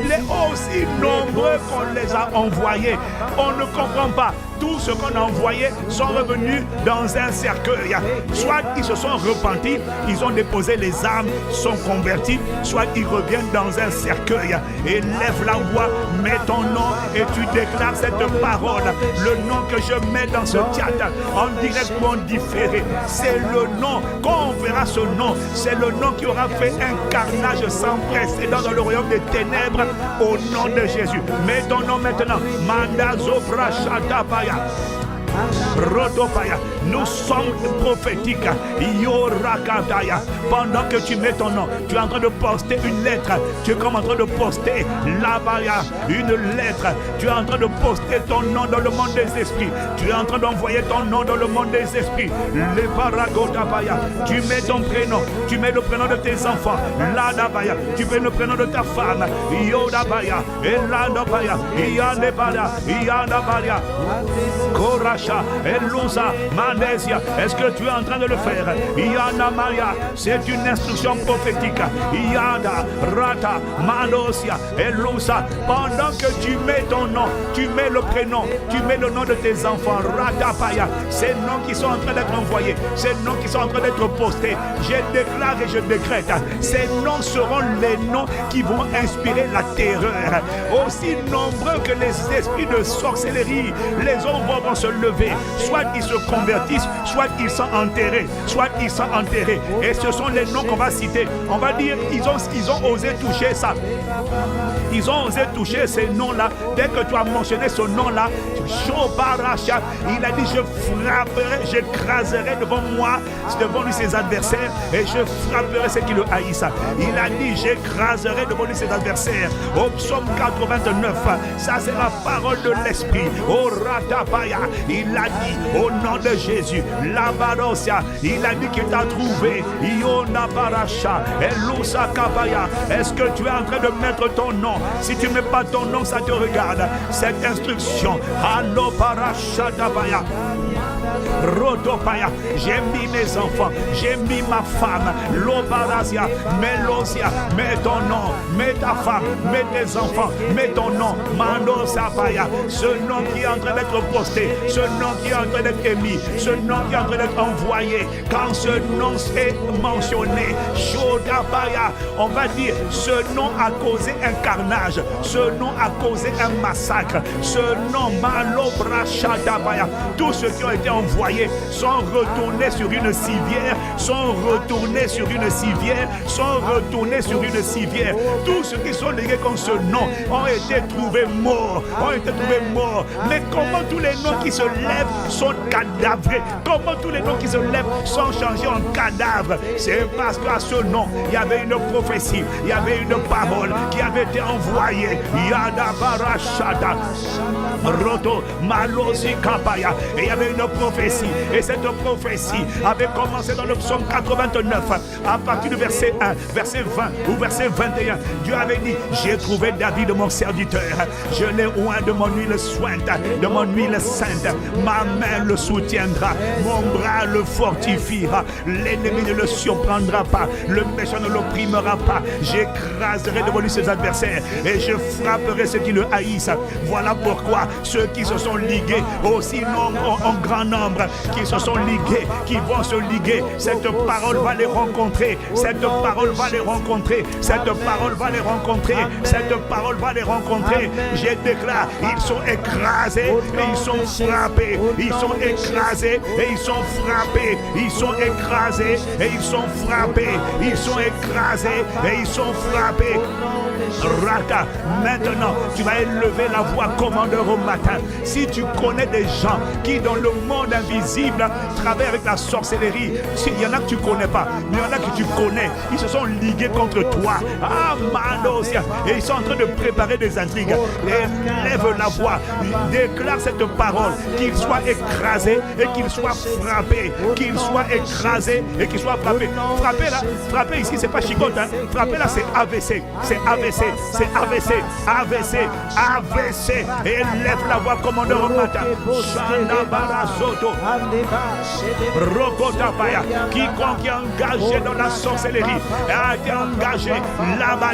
Il est aussi nombreux qu'on les a envoyés. On ne comprend pas. Tout ce qu'on a envoyé sont revenus dans un cercueil. Soit ils se sont repentis, ils ont déposé les armes, sont convertis, soit ils reviennent dans un cercueil. Élève la voix, mets ton nom et tu déclares cette parole. Le nom que je mets dans ce chat, en direct ou en différé, c'est le nom, quand on verra ce nom, c'est le nom qui aura fait un carnage sans précédent dans le royaume des ténèbres, au nom de Jésus. Mets ton nom maintenant. Mandazo Brashadabaya. Rodopaya, nous sommes prophétiques. Yorakadaya. Pendant que tu mets ton nom, tu es en train de poster une lettre. Tu es comme en train de poster Labaya, une lettre. Tu es en train de poster ton nom dans le monde des esprits. Tu es en train d'envoyer ton nom dans le monde des esprits. Les Paragodabaya. Tu mets ton prénom. Tu mets le prénom de tes enfants. Ladabaya. Tu mets le prénom de ta femme. Yodabaya. Eladabaya. Yandebaya. Yandabaya. Korash. Elusa, Manesia, est-ce que tu es en train de le faire? Yana Maya, c'est une instruction prophétique. Yada, Rata, Manosia, Elusa, pendant que tu mets ton nom, tu mets le prénom, tu mets le nom de tes enfants, Rata Paya, ces noms qui sont en train d'être envoyés, ces noms qui sont en train d'être postés, je déclare et je décrète, ces noms seront les noms qui vont inspirer la terreur, aussi nombreux que les esprits de sorcellerie. Les hommes vont se lever. Soit ils se convertissent, soit ils sont enterrés, soit ils sont enterrés. Et ce sont les noms qu'on va citer. On va dire, ils ont osé toucher ça. Ils ont osé toucher ces noms-là. Dès que tu as mentionné ce nom-là, il a dit, je frapperai, j'écraserai devant moi, devant lui ses adversaires, et je frapperai ceux qui le haïssent. Il a dit, j'écraserai devant lui ses adversaires. Au psaume 89, ça c'est la parole de l'esprit. Au Ratapaya, il a dit, au nom de Jésus, la Barosia, il a dit qu'il t'a trouvé. Iona Baracha, Elusa Kabaya. Est-ce que tu es en train de mettre ton nom? Si tu ne mets pas ton nom, ça te regarde. Cette instruction, Allo Baracha Dabaya. Rodopaya, j'ai mis mes enfants, j'ai mis ma femme, Lobarasia, Melosia, mets ton nom, mets ta femme, mets tes enfants, mets ton nom, Mandosapaya, ce nom qui est en train d'être posté, ce nom qui est en train d'être émis, ce nom qui est en train d'être envoyé. Quand ce nom est mentionné, Shodapaya, on va dire, ce nom a causé un carnage, ce nom a causé un massacre, ce nom Malobrachadabaya, tous ceux qui ont été envoyés sont retournés sur une civière, sont retournés sur une civière, sont retournés sur une civière. Tous ceux qui sont liés contre ce nom ont été trouvés morts, ont été trouvés morts. Mais comment tous les noms qui se lèvent sont cadavrés? Comment tous les noms qui se lèvent sont changés en cadavres? C'est parce qu'à ce nom, il y avait une prophétie, il y avait une parole qui avait été envoyée. Yada Barashada, Roto, Malosi Kapaya. Et il y avait une prophétie. Et cette prophétie avait commencé dans le psaume 89, à partir du verset 1, verset 20 ou verset 21. Dieu avait dit, j'ai trouvé David mon serviteur. Je l'ai oint de mon huile sointe, de mon huile sainte. Ma main le soutiendra, mon bras le fortifiera. L'ennemi ne le surprendra pas, le méchant ne l'opprimera pas. J'écraserai devant lui ses adversaires et je frapperai ceux qui le haïssent. Voilà pourquoi ceux qui se sont ligués, aussi en grand nombre, qui se sont ligués, qui vont se liguer, cette parole va les rencontrer, cette parole va les rencontrer, cette parole va les rencontrer, cette parole va les rencontrer. Je déclare, ils sont écrasés et ils sont frappés, ils sont écrasés et ils sont frappés, ils sont écrasés et ils sont frappés, ils sont écrasés et ils sont frappés. Rata, maintenant tu vas élever la voix, commandeur, au matin. Si tu connais des gens qui dans le monde invisible travaillent avec la sorcellerie, il y en a que tu connais pas, mais il y en a que tu connais, ils se sont ligués contre toi. Ah, Manosia, et ils sont en train de préparer des intrigues. Élève la voix, déclare cette parole, qu'il soit écrasé et qu'il soit frappé, qu'il soit écrasé et qu'il soit frappé. Frapper là, frapper ici c'est pas chicote, hein. Frapper là c'est AVC, c'est AVC, c'est AVC, AVC, AVC. Et élève la voix, commandeur, au matin. Shanda Barazoto, Rokotapaya, quiconque qui est engagé dans la sorcellerie a été engagé là-bas,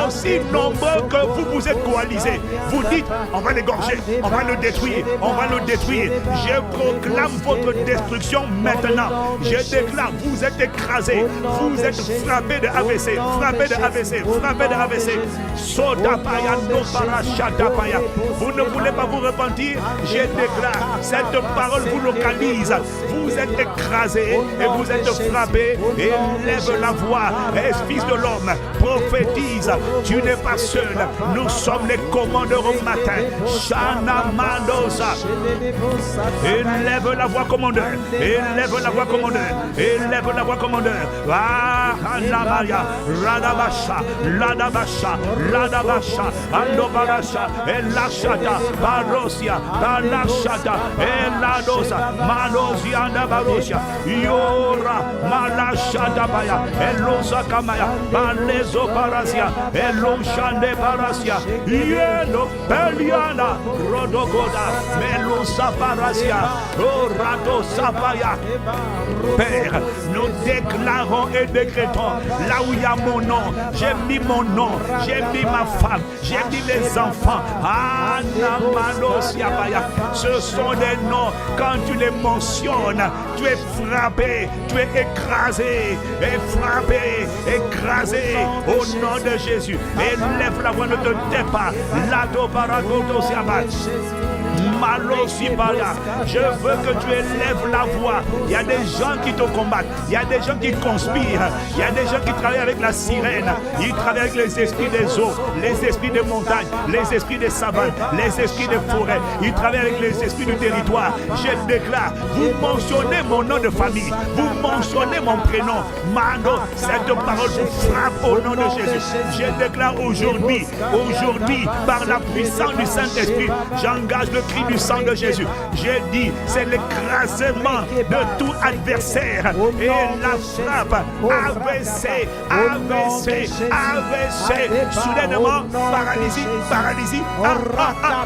aussi nombreux que vous vous êtes coalisés. Vous dites, on va l'égorger, on va le détruire, on va le détruire. Je proclame votre destruction maintenant. Je déclare, vous êtes écrasés, vous êtes frappé de AVC, frappé de AVC, frappé de AVC. Sodapaya, Noparachadapaya. Vous ne voulez pas vous repentir? Je déclare, cette parole vous localise. Vous êtes écrasé et vous êtes frappé. Et lève la voix. Et fils de l'homme, prophétise. Tu n'es pas seul. Nous sommes les commandeurs au matin. Shana Mandosa. Élève la voix, commandeur. Élève la voix, commandeur. Élève la voix, commandeur. Ah, Anamaya, Radabasha, Ladabasha, Ladabasha, Andobarasha, Elashata, Barosia, Balashata, Eladosa, Manosia, Andabarosia, Yora, Malashata Baya, Elosa Kamaya, Balezo Barasia, Eloshande Barasia, Yelo, Beliana, Rodogoda, Melosa Barasia, Orado Sapaya. Père, nous déclarons et décrétons là où il y a mon nom, j'ai mis mon nom, j'ai mis ma femme, j'ai mis les enfants. Ce sont des noms, quand tu les mentionnes, tu es frappé, tu es écrasé, et frappé, écrasé au nom de Jésus. Élève la voix, ne te tais pas. Lato baragoto siabat. Je veux que tu élèves la voix. Il y a des gens qui te combattent. Il y a des gens qui conspirent. Il y a des gens qui travaillent avec la sirène. Ils travaillent avec les esprits des eaux, les esprits des montagnes, les esprits des savanes, les esprits des forêts. Ils travaillent avec les esprits du territoire. Je déclare, vous mentionnez mon nom de famille. Vous mentionnez mon prénom. Mano, cette parole vous frappe au nom de Jésus. Je déclare aujourd'hui, par la puissance du Saint-Esprit, j'engage le cri du sang de Jésus. J'ai dit, c'est l'écrasement de tout adversaire et la frappe. AVC, AVC, AVC. Soudainement, paralysie.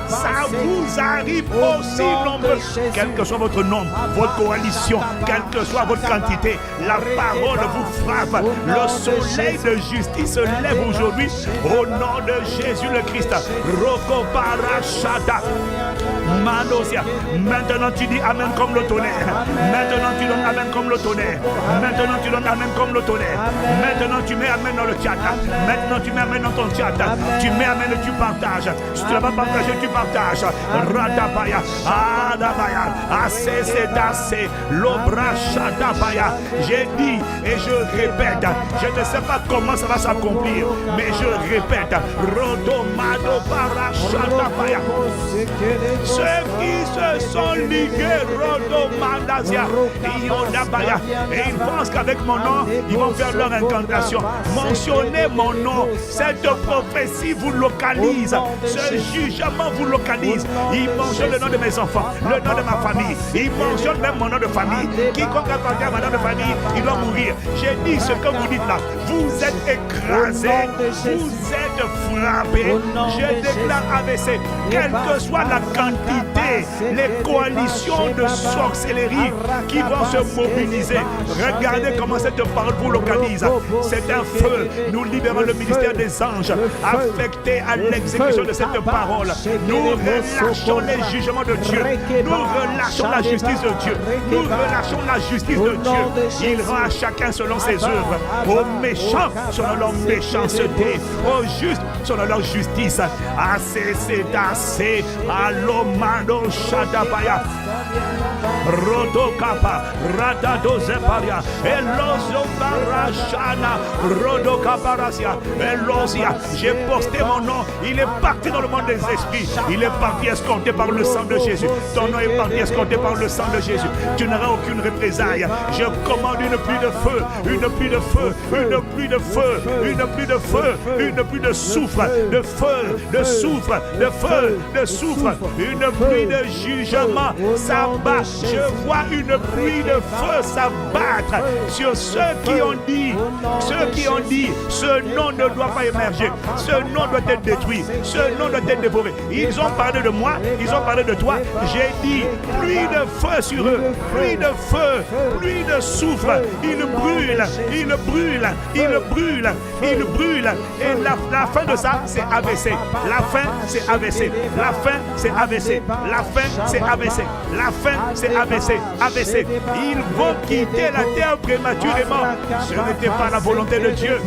Ça vous arrive aussi nombreux. Quel que soit votre nombre, votre coalition, quelle que soit votre quantité, la parole vous frappe. Le soleil de justice se lève aujourd'hui au nom de Jésus le Christ. Roko Parashada. Manosia. Maintenant tu dis Amen comme le tonnerre. Maintenant tu donnes Amen comme le tonnerre. Maintenant tu donnes Amen comme le tonnerre. Maintenant tu mets Amen dans le chat. Maintenant tu mets Amen dans ton chat. Tu mets Amen et tu partages. Si tu n'as pas partagé, tu partages. Radabaya. Adabaya. Assez c'est assez. L'obrachadabaya. J'ai dit et je répète. Je ne sais pas comment ça va s'accomplir, mais je répète. Rodomado Parachadabaya. Ceux qui se sont ligués, Rodomadasia, et ils pensent qu'avec mon nom, ils vont faire leur incantation. Mentionnez mon nom. Cette prophétie vous localise. Ce jugement vous localise. Ils mentionnent le nom de mes enfants, le nom de ma famille. Ils mentionnent même mon nom de famille. Quiconque appartient à ma nom de famille, il doit mourir. J'ai dit ce que vous dites là. Vous êtes écrasés. Vous êtes frappés. Je déclare AVC. Quelle que soit la quantité, les coalitions de sorcellerie qui vont se mobiliser. Regardez comment cette parole vous localise. C'est un feu. Nous libérons le ministère des anges affecté à l'exécution de cette parole. Nous relâchons les jugements de Dieu. Nous relâchons la justice de Dieu. Nous relâchons la justice de Dieu. Il rend à chacun selon ses œuvres. Aux méchants selon leur méchanceté. Aux justes selon leur justice. Assez, c'est assez. Alomado Shadabaya. Rodo Kappa, Radado Zeparia, Eloso Barashana, Rodo Kaparasia, Elosia. J'ai posté mon nom, il est parti dans le monde des esprits, il est parti escorté par le sang de Jésus. Ton nom est parti escorté par le sang de Jésus. Tu n'auras aucune représaille. Je commande une pluie de feu, une pluie de feu, une pluie de feu, une pluie de feu, une pluie de soufre, de feu, de soufre, de feu, de soufre, une pluie de jugement s'abat. Je vois une pluie de feu s'abattre sur ceux qui ont dit, ce nom ne doit pas émerger, ce nom doit être détruit, ce nom doit être dévoré. Ils ont parlé de moi, ils ont parlé de toi. J'ai dit pluie de feu sur eux, pluie de feu, pluie de soufre. Ils brûlent, ils brûlent, ils brûlent, ils brûlent. Et la fin de ça, c'est AVC. La fin, c'est AVC. La fin, c'est AVC. La fin, c'est AVC. La fin, c'est AVC. AVC. Ils vont quitter la terre prématurément. Ce n'était pas la volonté de Dieu.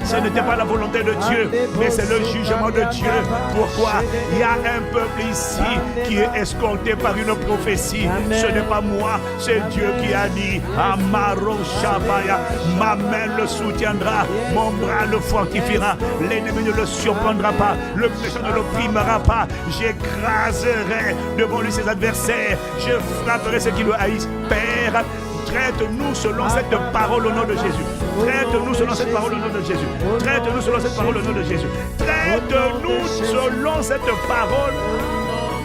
Ce n'était pas la volonté de Dieu, mais c'est le jugement de Dieu. Pourquoi? Il y a un peuple ici qui est escorté par une prophétie. Ce n'est pas moi, c'est Dieu qui a dit Amaro Shabaya, ma main le soutiendra, mon bras le fortifiera, l'ennemi ne le surprendra pas, le méchant ne l'opprimera pas. J'écraserai devant lui ses adversaires, je frapperai ceux qui le haïssent. Père, traite-nous selon cette parole au nom de Jésus. Traite-nous selon cette parole au nom de Jésus. Traite-nous selon cette parole au nom de Jésus. Traite-nous selon cette parole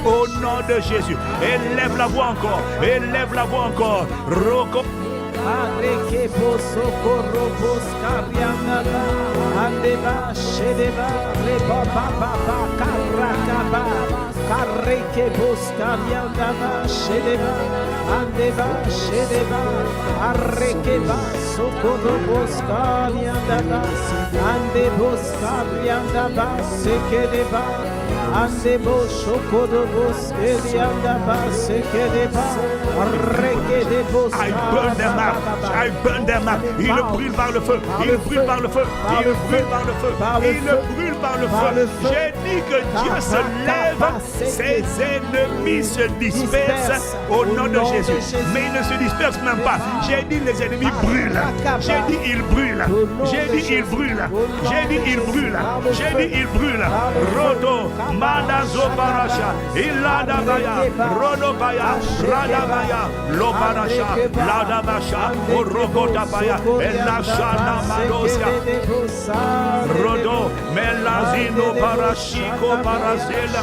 au nom de Jésus. Élève la voix encore. Élève la voix encore. Roko. Areke boso korobos karianaba andeba shedeba leba baba karakaba kareke bos karianaba shedeba andeba shedeba areke baso korobos karianaba andebos karianaba sekedeba andebo shokorobos karianaba sekedeba areke debos. I burn them up. I burn them up. Il brûle par le feu. Il brûle par le feu. Il brûle par le feu. Il brûle par le feu. J'ai dit que Dieu se lève. Ses ennemis se dispersent au nom de Jésus. Mais ils ne se dispersent même pas. J'ai dit les ennemis brûlent. J'ai dit ils brûlent. J'ai dit ils brûlent. J'ai dit ils brûlent. J'ai dit ils brûlent. Rodo, Manazo Barasha, Iladabaya, Rodobaya, Radabaya, Lobarasha, Ladabasha, Orogodabaya, Elashana Madosia, Rodo, Melazino Barashiko Barazela,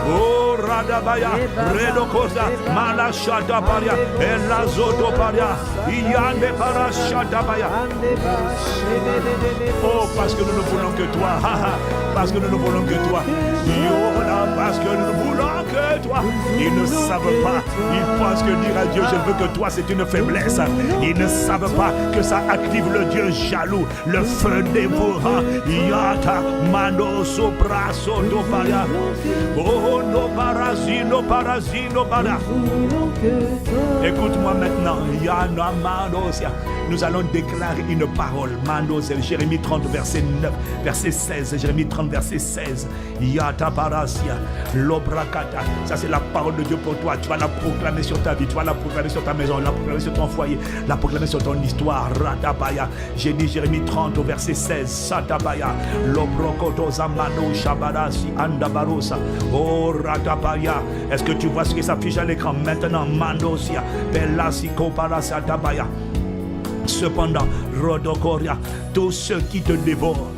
O Radabaya, Redokosa, Malashadabaria, Elazodobaria, Iyande Barashadabaya. Oh, parce que nous ne voulons que toi, parce que nous ne voulons que toi, parce que nous ne voulons que toi. Ils ne savent pas, ils pensent que dire à Dieu je veux que toi c'est une faiblesse. Ils ne savent pas que ça active le Dieu jaloux, le feu dévorant. Yata mano sopraso do paria. Oh no parasino parasino para. Écoute-moi maintenant. Yana manosia. Nous allons déclarer une parole. Manosia, Jérémie 30 verset 9, verset 16. Jérémie 30 verset 16. Yata parasia lobrakata. Ça c'est la parole de Dieu pour toi. Tu vas la proclamer sur ta vie, tu vas la proclamer sur ta maison, la proclamer sur ton foyer, la proclamer sur ton histoire. Ratabaya. J'ai dit Jérémie 30 au verset 16. Satabaya. Lobrokoto zamano shabarasi andabarosa. Oh ratabaya. Est-ce que tu vois ce qui s'affiche à l'écran maintenant? Mandosia. Pelasiko parasatabaya. Cependant, Rodokoria, tous ceux qui te dévorent,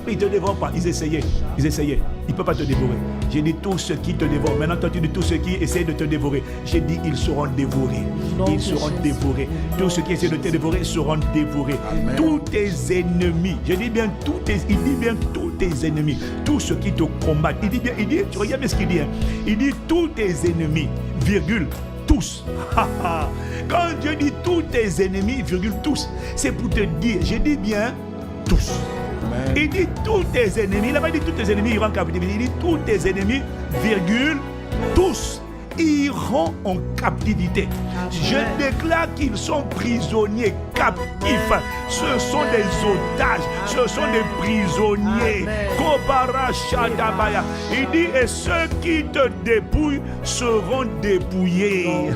ils ne te dévorent pas, ils essayaient, ils ne peuvent pas te dévorer. J'ai dit tous ceux qui te dévorent. Maintenant, toi, tu dis tous ceux qui essaient de te dévorer. J'ai dit ils seront dévorés. Ils seront dévorés. Tous ceux qui essaient de te dévorer seront dévorés. Amen. Tous tes ennemis, je dis bien il dit bien tous tes ennemis, tous ceux qui te combattent. Il dit bien, tu regardes bien ce qu'il dit. Hein. Il dit tous tes ennemis, virgule, tous. Quand Dieu dit tous tes ennemis, virgule, tous, c'est pour te dire, je dis bien tous. Amen. Il dit tous tes ennemis, il n'a pas dit tous tes ennemis iront en captivité, il dit tous tes ennemis, virgule, tous iront en captivité. Je déclare qu'ils sont prisonniers, captifs. Ce sont des otages, ce sont des prisonniers. Il dit, et ceux qui te dépouillent seront dépouillés.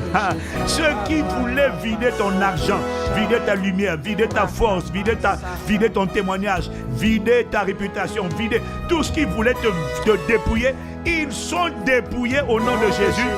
Ceux qui voulaient vider ton argent, vider ta lumière, vider ta force, vider ton témoignage, vider ta réputation, vider tout ce qui voulait te dépouiller, ils sont dépouillés au nom de Jésus.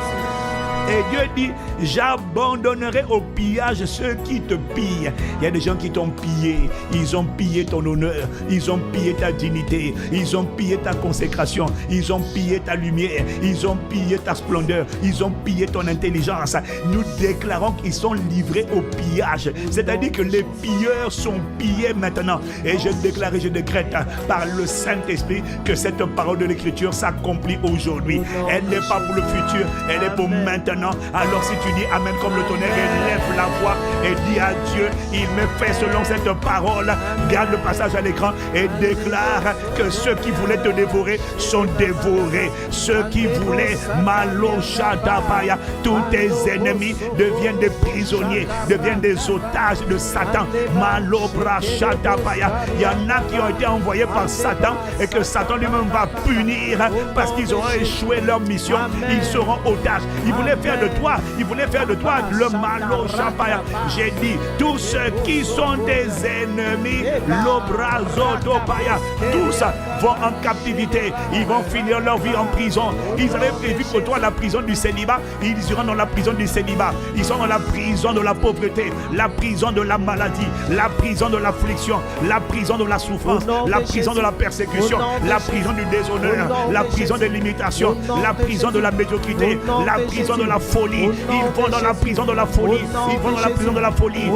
Et Dieu dit, j'abandonnerai au pillage ceux qui te pillent. Il y a des gens qui t'ont pillé. Ils ont pillé ton honneur. Ils ont pillé ta dignité. Ils ont pillé ta consécration. Ils ont pillé ta lumière. Ils ont pillé ta splendeur. Ils ont pillé ton intelligence. Nous déclarons qu'ils sont livrés au pillage. C'est-à-dire que les pilleurs sont pillés maintenant. Et je déclare et je décrète par le Saint-Esprit que cette parole de l'Écriture s'accomplit aujourd'hui. Elle n'est pas pour le futur. Elle est pour maintenant. maintenant. Alors si tu dis Amen comme le tonnerre, élève la voix et dis à Dieu, il me fait selon cette parole. Garde le passage à l'écran et déclare que ceux qui voulaient te dévorer sont dévorés. Ceux qui voulaient Maloshadabaya, tous tes ennemis deviennent des prisonniers, deviennent des otages de Satan. Malobrashadabaya. Il y en a qui ont été envoyés par Satan et que Satan lui-même va punir parce qu'ils auront échoué leur mission. Ils seront otages. Ils voulaient faire de toi le Maloshadabaya. J'ai dit, tous ceux qui sont des ennemis, l'Obrazodobaya, tous vont en captivité. Ils vont finir leur vie en prison. Ils avaient prévu pour toi la prison du célibat. Ils iront dans la prison du célibat. Ils sont dans la prison de la pauvreté, la prison de la maladie, la prison de l'affliction, la prison de la souffrance, la prison de la persécution, la prison du déshonneur, la prison des limitations, la prison de la médiocrité, la prison de la folie. Ils vont dans la prison de la folie. Ils vont dans la prison de la folie.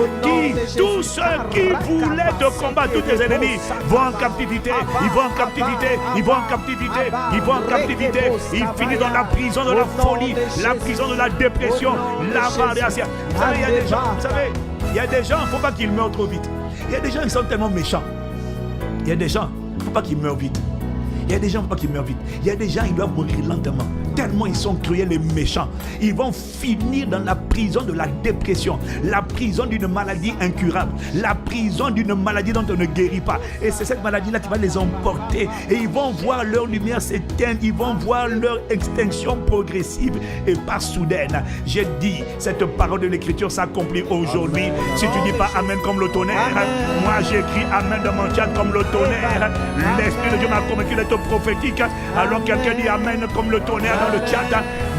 Tous ceux qui voulaient te combattre, tous tes ennemis, vont en captivité. Ils vont en captivité. Ils vont en captivité. Ils vont en captivité. Ils finissent dans la prison de la folie, la prison de la dépression, la variation. Vous savez, il y a des gens, il ne faut pas qu'ils meurent trop vite. Il y a des gens qui sont tellement méchants. Il y a des gens, il ne faut pas qu'ils meurent vite. Il y a des gens, il ne faut pas qu'ils meurent vite. Il y a des gens, ils doivent mourir lentement. Tellement ils sont cruels et méchants. Ils vont finir dans la prison de la dépression, la prison d'une maladie incurable, la prison d'une maladie dont on ne guérit pas. Et c'est cette maladie-là qui va les emporter. Et ils vont voir leur lumière s'éteindre. Ils vont voir leur extinction progressive et pas soudaine. J'ai dit, cette parole de l'Écriture s'accomplit aujourd'hui. Si tu dis pas Amen comme le tonnerre, moi j'écris Amen dans mon chat comme le tonnerre. L'Esprit de Dieu m'a convaincu d'être prophétique. Alors quelqu'un dit Amen comme le tonnerre dans le chat.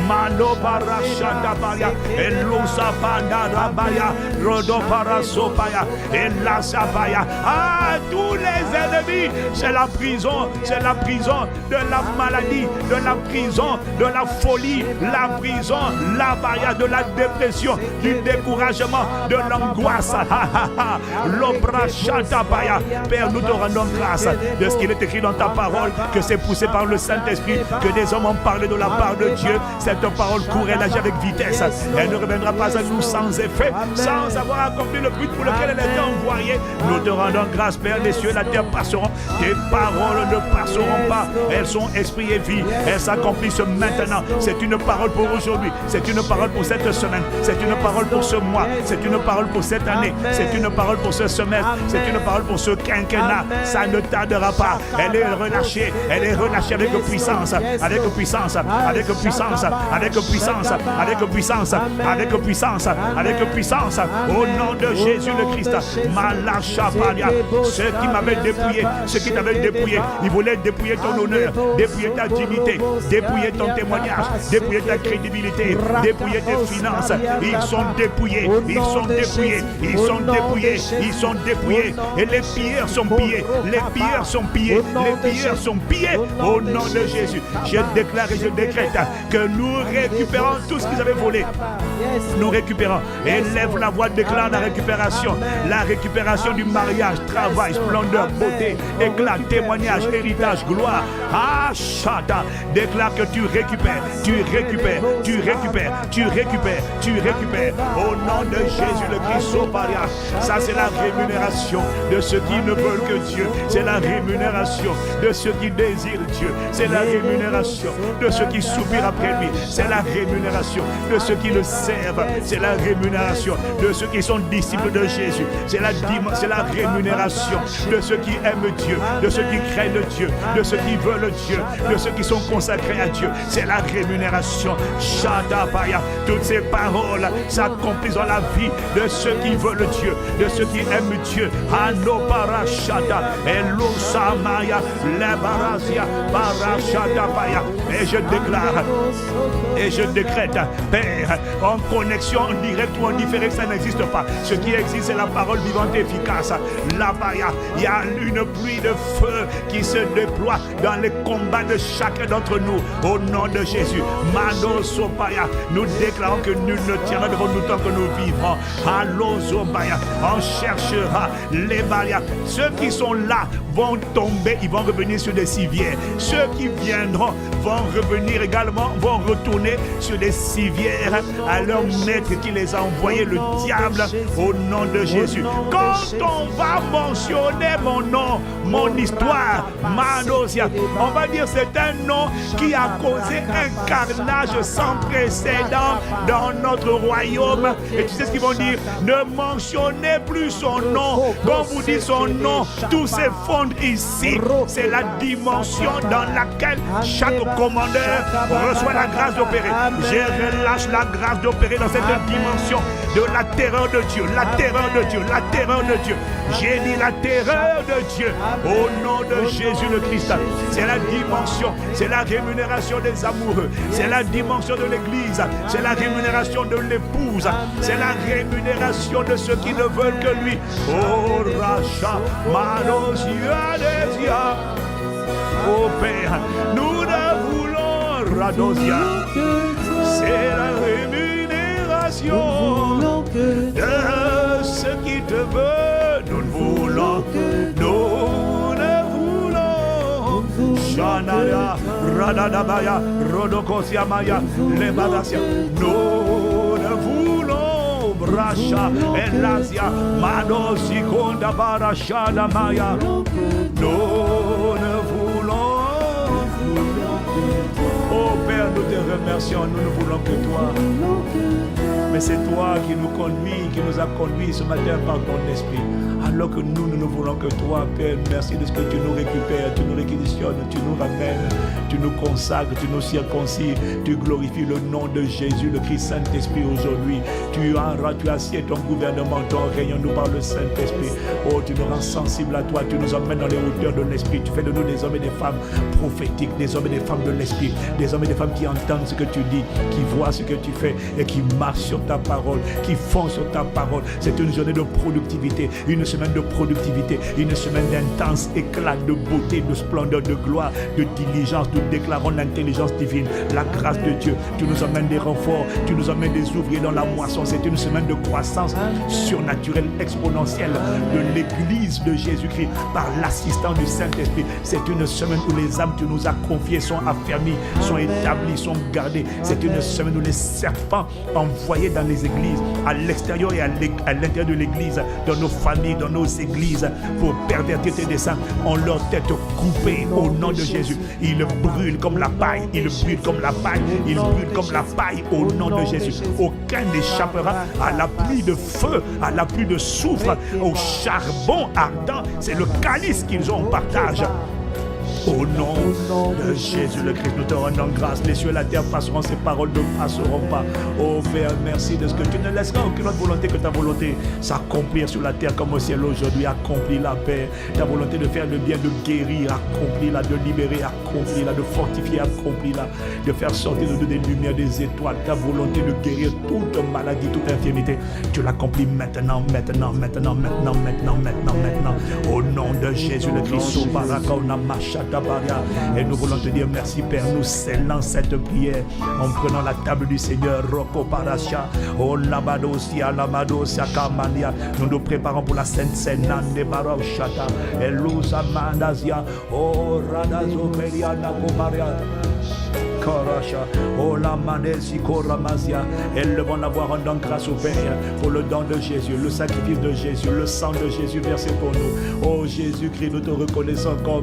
Mano Barashadabaya, Elusabanda Rabaya, Rodobarasopaya, Elasabaya. Ah, tous les ennemis, c'est la prison de la maladie, de la prison, de la folie, la prison, la baya, de la dépression, du découragement, de l'angoisse. L'Obrashadabaya. Père, nous te rendons grâce de ce qu'il est écrit dans ta parole, que c'est poussé par le Saint-Esprit, que des hommes ont parlé de la part de Dieu. Cette parole court, elle agit avec vitesse. Elle ne reviendra pas à nous sans effet, sans avoir accompli le but pour lequel elle était envoyée. Nous te rendons grâce, Père. Les cieux et la terre passeront, tes paroles ne passeront pas. Elles sont esprit et vie. Elles s'accomplissent maintenant. C'est une parole pour aujourd'hui. C'est une parole pour cette semaine. C'est une parole pour ce mois. C'est une parole pour cette année. C'est une parole pour ce semestre. C'est une parole pour ce quinquennat. Ça ne tardera pas. Elle est relâchée. Elle est relâchée avec puissance. Avec puissance. Avec puissance. Avec puissance. Avec puissance. Avec puissance. Avec puissance. Au nom de Jésus le Christ. Malachapalia. Ceux qui m'avaient dépouillé, ceux qui t'avaient dépouillé, ils voulaient dépouiller ton honneur, dépouiller ta dignité, dépouiller ton témoignage, dépouiller ta crédibilité, dépouiller tes finances. Ils sont dépouillés. Ils sont dépouillés. Ils sont dépouillés. Ils sont dépouillés. Et les pilleurs sont pillés. Les pilleurs sont pillés. Les pilleurs sont pillés. Au nom de Jésus, je déclare et je décrète que nous récupérons tout ce qu'ils avaient volé. Nous récupérons. Élève la voix, déclare la récupération du mariage, travail, splendeur, beauté, éclat, témoignage, héritage, gloire. Ah, Shada, déclare que tu récupères, tu récupères, tu récupères, tu récupères, tu récupères. Au nom de Jésus le Christ, ça c'est la rémunération de ceux qui ne veulent que Dieu. C'est la rémunération de ceux qui désirent Dieu. C'est la rémunération de ceux qui soupirent après lui. C'est la rémunération de ceux qui le servent. C'est la rémunération de ceux qui sont disciples de Jésus. C'est la rémunération de ceux qui aiment Dieu, de ceux qui craignent Dieu, de ceux qui veulent Dieu, de ceux qui sont consacrés à Dieu. C'est la rémunération. Shadabaya. Toutes ces paroles s'accomplissent dans la vie de ceux qui veulent Dieu, de ceux qui aiment Dieu. Anobarashada, Elosamaya, Lebarazia, Barashadabaya. Et je décrète, Père, en connexion, en direct ou en différé, ça n'existe pas. Ce qui existe, c'est la parole vivante et efficace. Là-bas, il y a une pluie de feu qui se déploie dans les combats de chacun d'entre nous. Au nom de Jésus, Mano Sopaya, nous déclarons que nul ne tiendra devant nous tant que nous vivrons. Allo Zobaya, on cherchera les Balia. Ceux qui sont là vont tomber, ils vont revenir sur des civières. Ceux qui viendront vont revenir également, vont retourner sur les civières à leur maître qui les a envoyés, le diable, au nom de Jésus. Quand on va mentionner mon nom, mon histoire, Manosia, on va dire c'est un nom qui a causé un carnage sans précédent dans notre royaume. Et tu sais ce qu'ils vont dire? Ne mentionnez plus son nom. Quand vous dites son nom, tout s'effondre ici. C'est la dimension dans laquelle chaque commandeur reçoit la grâce d'opérer. Je relâche la grâce d'opérer dans cette dimension de la terreur de Dieu, la terreur de Dieu, la terreur de Dieu. J'ai dit la terreur de Dieu au nom de Jésus le Christ. C'est la dimension, c'est la rémunération des amoureux, c'est la dimension de l'église, c'est la rémunération de l'épouse, c'est la rémunération de ceux qui ne veulent que lui. Oh Racha, Manosia, Desia. Oh Père, nous ne voulons Radosia. C'est la rémunération de ceux qui te veulent. Nous ne voulons, nous ne voulons. Shanaya, Radadabaya, Rodokosia Maya, Lebadasia. Nous ne voulons. Bracha, Elasia, Madosi, Kondabara, Shadamaya. Nous ne voulons. Oh Père, nous te remercions, nous ne voulons que toi. Mais c'est toi qui nous conduis, qui nous a conduits ce matin par ton esprit. Alors que nous ne voulons que toi, Père. Merci de ce que tu nous récupères, tu nous réquisitionnes, tu nous ramènes, tu nous consacres, tu nous circoncis, tu glorifies le nom de Jésus, le Christ Saint-Esprit aujourd'hui. Tu assieds ton gouvernement, ton règne, nous par le Saint-Esprit. Oh, tu nous rends sensibles à toi, tu nous emmènes dans les hauteurs de l'Esprit. Tu fais de nous des hommes et des femmes prophétiques, des hommes et des femmes de l'Esprit, des hommes et des femmes qui entendent ce que tu dis, qui voient ce que tu fais et qui marchent sur ta parole, qui font sur ta parole. C'est une journée de productivité, une semaine de productivité, une semaine d'intense éclat, de beauté, de splendeur, de gloire, de diligence. Nous déclarons l'intelligence divine, la grâce de Dieu. Tu nous emmènes des renforts, tu nous emmènes des ouvriers dans la moisson. C'est une semaine de croissance surnaturelle, exponentielle de l'Église de Jésus-Christ par l'assistance du Saint-Esprit. C'est une semaine où les âmes que tu nous as confiées sont affermies, sont établies, sont gardées. C'est une semaine où les serpents envoyés dans les églises, à l'extérieur et à l'intérieur de l'église, dans nos familles, dans nos églises, pour pervertir tes desseins, ont leur tête coupée au nom de Jésus. Ils brûlent comme la paille, ils brûlent comme la paille, ils brûlent comme la paille au nom de Jésus. Aucun n'échappera à la pluie de feu, à la pluie de soufre, au charbon ardent. C'est le calice qu'ils ont en partage. Au nom de Jésus le Christ, nous te rendons grâce. Les cieux et la terre passeront, ces paroles ne passeront pas. Oh Père, merci de ce que tu ne laisseras aucune autre volonté que ta volonté s'accomplir sur la terre comme au ciel aujourd'hui. Accomplis la paix, ta volonté de faire le bien, de guérir, accomplis-la, de libérer, accomplis-la, de fortifier, accomplis-la, de faire sortir de nous des lumières, des étoiles. Ta volonté de guérir toute maladie, toute infirmité, tu l'accomplis maintenant, maintenant, maintenant, maintenant, maintenant, maintenant, maintenant. Au nom de Jésus le Christ, et nous voulons te dire merci Père. Nous scellons cette prière en prenant la table du Seigneur. Roko Parasha, O Labadosia, Lamadosia, Kamania. Nous nous préparons pour la Sainte Seine de Baroshata, Elusa Mandazia, O Radazo Periana Komaria. Oh la manesi koramazia. Élevons la voix, rendant grâce au Père pour le don de Jésus, le sacrifice de Jésus, le sang de Jésus versé pour nous. Oh Jésus-Christ, nous te reconnaissons comme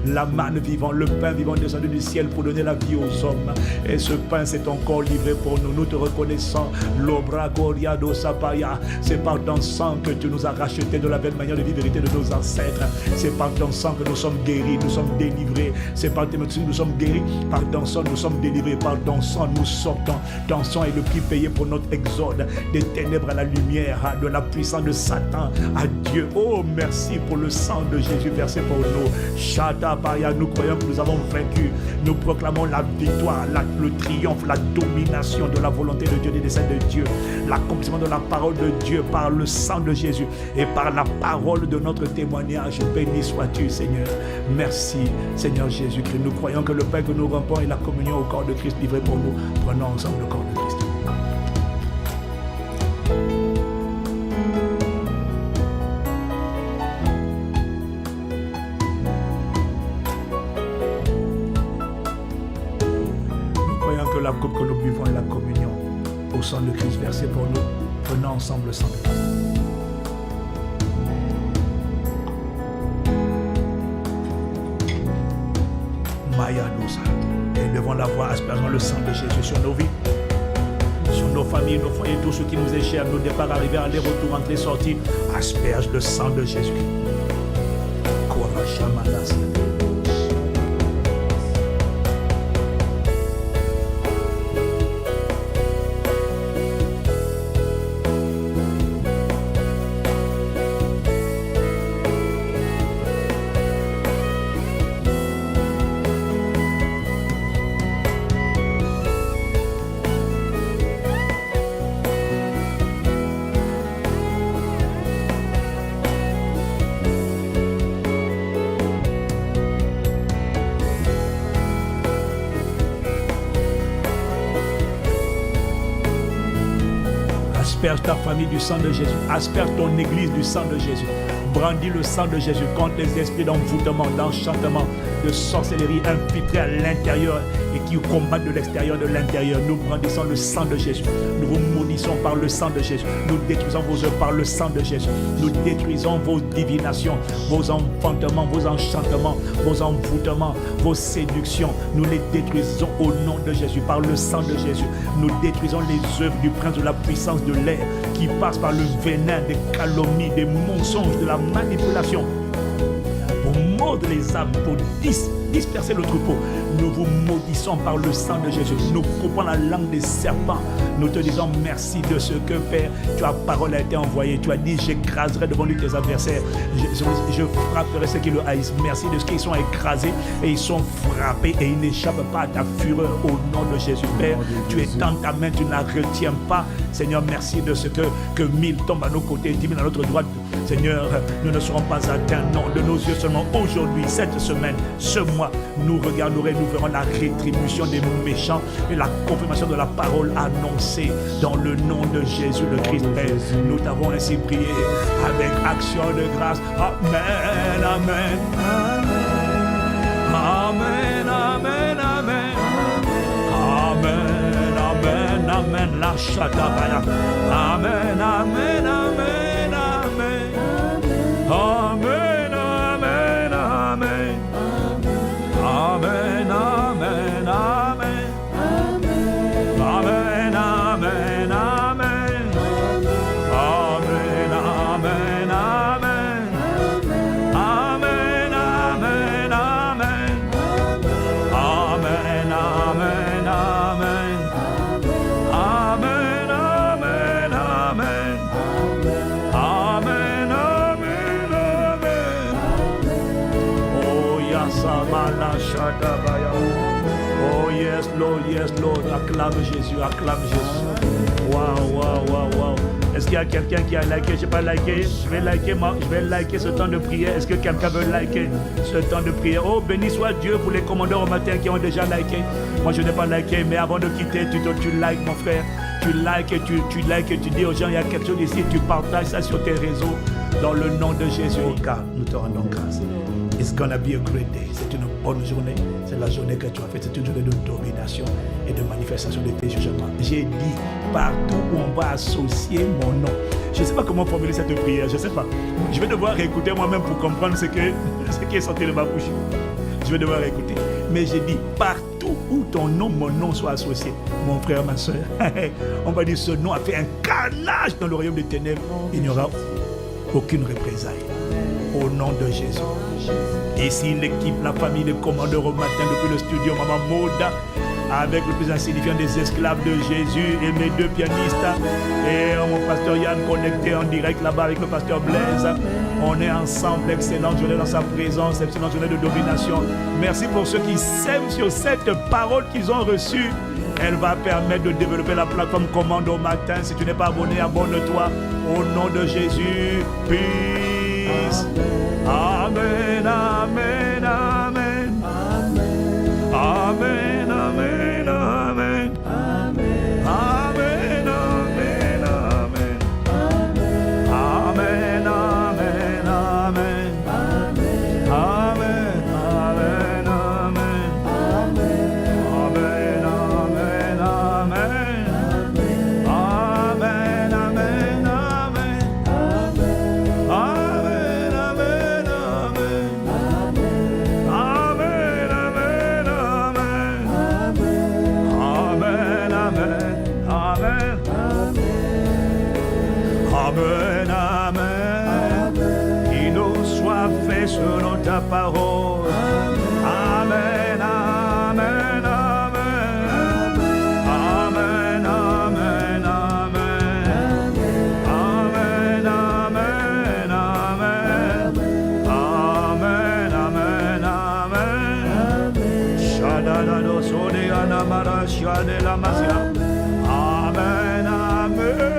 la manne vivante, le pain vivant descendu du ciel pour donner la vie aux hommes. Et ce pain c'est encore livré pour nous. Nous te reconnaissons. L'obra goriado sapaya. C'est par ton sang que tu nous as rachetés de la belle manière de vivre vérité de nos ancêtres. C'est par ton sang que nous sommes guéris, nous sommes délivrés. C'est par ton sang que nous sommes guéris. Par ton sang nous sommes délivrés, par ton sang nous sortons. Ton sang est le prix payé pour notre exode des ténèbres à la lumière, de la puissance de Satan à Dieu. Oh merci pour le sang de Jésus versé pour nous. Shatabaya, nous croyons que nous avons vaincu. Nous proclamons la victoire, le triomphe, la domination de la volonté de Dieu, des desseins de Dieu, l'accomplissement de la parole de Dieu par le sang de Jésus et par la parole de notre témoignage. Béni sois-tu Seigneur. Merci Seigneur Jésus-Christ. Nous croyons que le pain que nous rompons est la communion au corps de Christ livré pour nous. Prenons ensemble le corps de Christ. versé pour nous. Prenons ensemble le sang de Christ. Maya Dousa. Élevons la voix, aspergeons le sang de Jésus sur nos vies, sur nos familles, nos foyers, tout ce qui nous est cher, nos départs, arrivés, aller-retour, entrée, sortie. Asperge le sang de Jésus. Korachamanas. Asperge ta famille du sang de Jésus. Asperge ton église du sang de Jésus. Brandis le sang de Jésus contre les esprits d'envoûtement, d'enchantement, de sorcellerie infiltrés à l'intérieur et qui combattent de l'extérieur, de l'intérieur. Nous brandissons le sang de Jésus. Nous vous maudissons par le sang de Jésus. Nous détruisons vos œuvres par le sang de Jésus. Nous détruisons vos divinations, vos enfantements, vos enchantements, vos envoûtements, vos séductions. Nous les détruisons au nom de Jésus, par le sang de Jésus. Nous détruisons les œuvres du prince de la puissance de l'air qui passe par le venin des calomnies, des mensonges, de la manipulation pour mordre les âmes, pour disperser le troupeau. Nous vous maudissons par le sang de Jésus. Nous coupons la langue des serpents. Nous te disons merci de ce que, Père, ta parole a été envoyée. Tu as dit, j'écraserai devant lui tes adversaires. Je frapperai ceux qui le haïssent. Merci de ce qu'ils sont écrasés et ils sont frappés et ils n'échappent pas à ta fureur au nom de Jésus. Père, tu es dans ta main, tu ne la retiens pas. Seigneur, merci de ce que 1000 tombent à nos côtés, 10 000 à notre droite. Seigneur, nous ne serons pas atteints, non, de nos yeux seulement aujourd'hui, cette semaine, ce mois, nous regarderons et nous verrons la rétribution des méchants et la confirmation de la parole annoncée dans le nom de Jésus le Christ. Père, nous t'avons ainsi prié avec action de grâce. Amen, amen. Amen, amen, amen. Amen, amen, amen. La chatabaya. Amen, amen, amen, amen. Amen, amen, amen. Amen, amen, amen. Amen, amen, amen. Amen, amen, amen. Amen, amen, amen. Amen, amen, amen. Amen, amen, amen. Amen, amen, amen. Oh, Yasamana Shadabaya. Oh, yes, Lord. Acclame Jésus, acclame Jésus. Wow. Est-ce qu'il y a quelqu'un qui a liké? Je n'ai pas liké. Je vais liker ce temps de prière. Est-ce que quelqu'un veut liker ce temps de prière? Oh, béni soit Dieu pour les commandeurs au matin qui ont déjà liké. Moi, je n'ai pas liké, mais avant de quitter, tu likes, mon frère. Tu likes et tu dis aux gens, il y a quelque chose ici, tu partages ça sur tes réseaux. Dans le nom de Jésus, oh God, nous te rendons grâce. It's gonna be a great day. C'est une bonne journée. C'est la journée que tu as faite. C'est une journée de domination et de manifestation de tes jugements. J'ai dit, partout où on va associer mon nom. Je ne sais pas comment formuler cette prière. Je ne sais pas. Je vais devoir réécouter moi-même pour comprendre ce qui est sorti de ma bouche. Je vais devoir écouter. Mais j'ai dit, partout où ton nom, mon nom soit associé, mon frère, ma soeur, on va dire ce nom a fait un carnage dans le royaume des ténèbres. Il n'y aura aucune représailles. Au nom de Jésus. Ici, l'équipe, la famille, les commandeurs au matin depuis le studio, Maman Moda, avec le plus insignifiant des esclaves de Jésus et mes deux pianistes. Et mon pasteur Yann connecté en direct là-bas avec le pasteur Blaise. On est ensemble, excellente journée dans sa présence, excellente journée de domination. Merci pour ceux qui s'aiment sur cette parole qu'ils ont reçue. Elle va permettre de développer la plateforme Commande au matin. Si tu n'es pas abonné, abonne-toi. Au nom de Jésus, peace. Amen, amen, amen. Amen, amen, amen. Amen, amen, amen. Amen, amen, amen. Amen, amen, amen. Amen, amen, amen. Amen, Amen, amen. Qu'il nous soit fait selon ta parole. Amen, amen, amen. Amen, amen, amen. Amen, amen, amen. Amen, amen, amen. Shadada no sode anamara shade la masia. Amen, amen.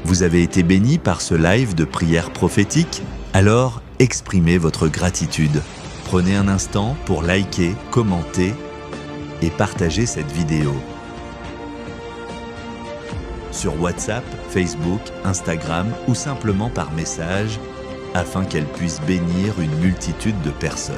Vous avez été béni par ce live de prière prophétique? Alors, exprimez votre gratitude. Prenez un instant pour liker, commenter et partager cette vidéo. Sur WhatsApp, Facebook, Instagram ou simplement par message, afin qu'elle puisse bénir une multitude de personnes.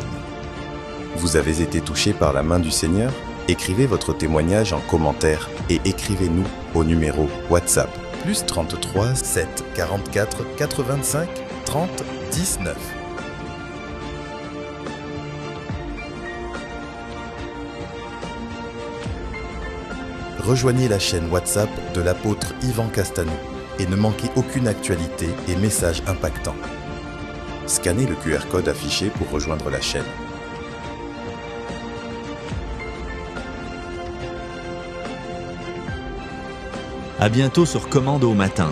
Vous avez été touché par la main du Seigneur? Écrivez votre témoignage en commentaire et écrivez-nous au numéro WhatsApp +33 7 44 85 30 19. Rejoignez la chaîne WhatsApp de l'apôtre Yvan Castanou et ne manquez aucune actualité et message impactant. Scannez le QR code affiché pour rejoindre la chaîne. À bientôt sur Commande au matin.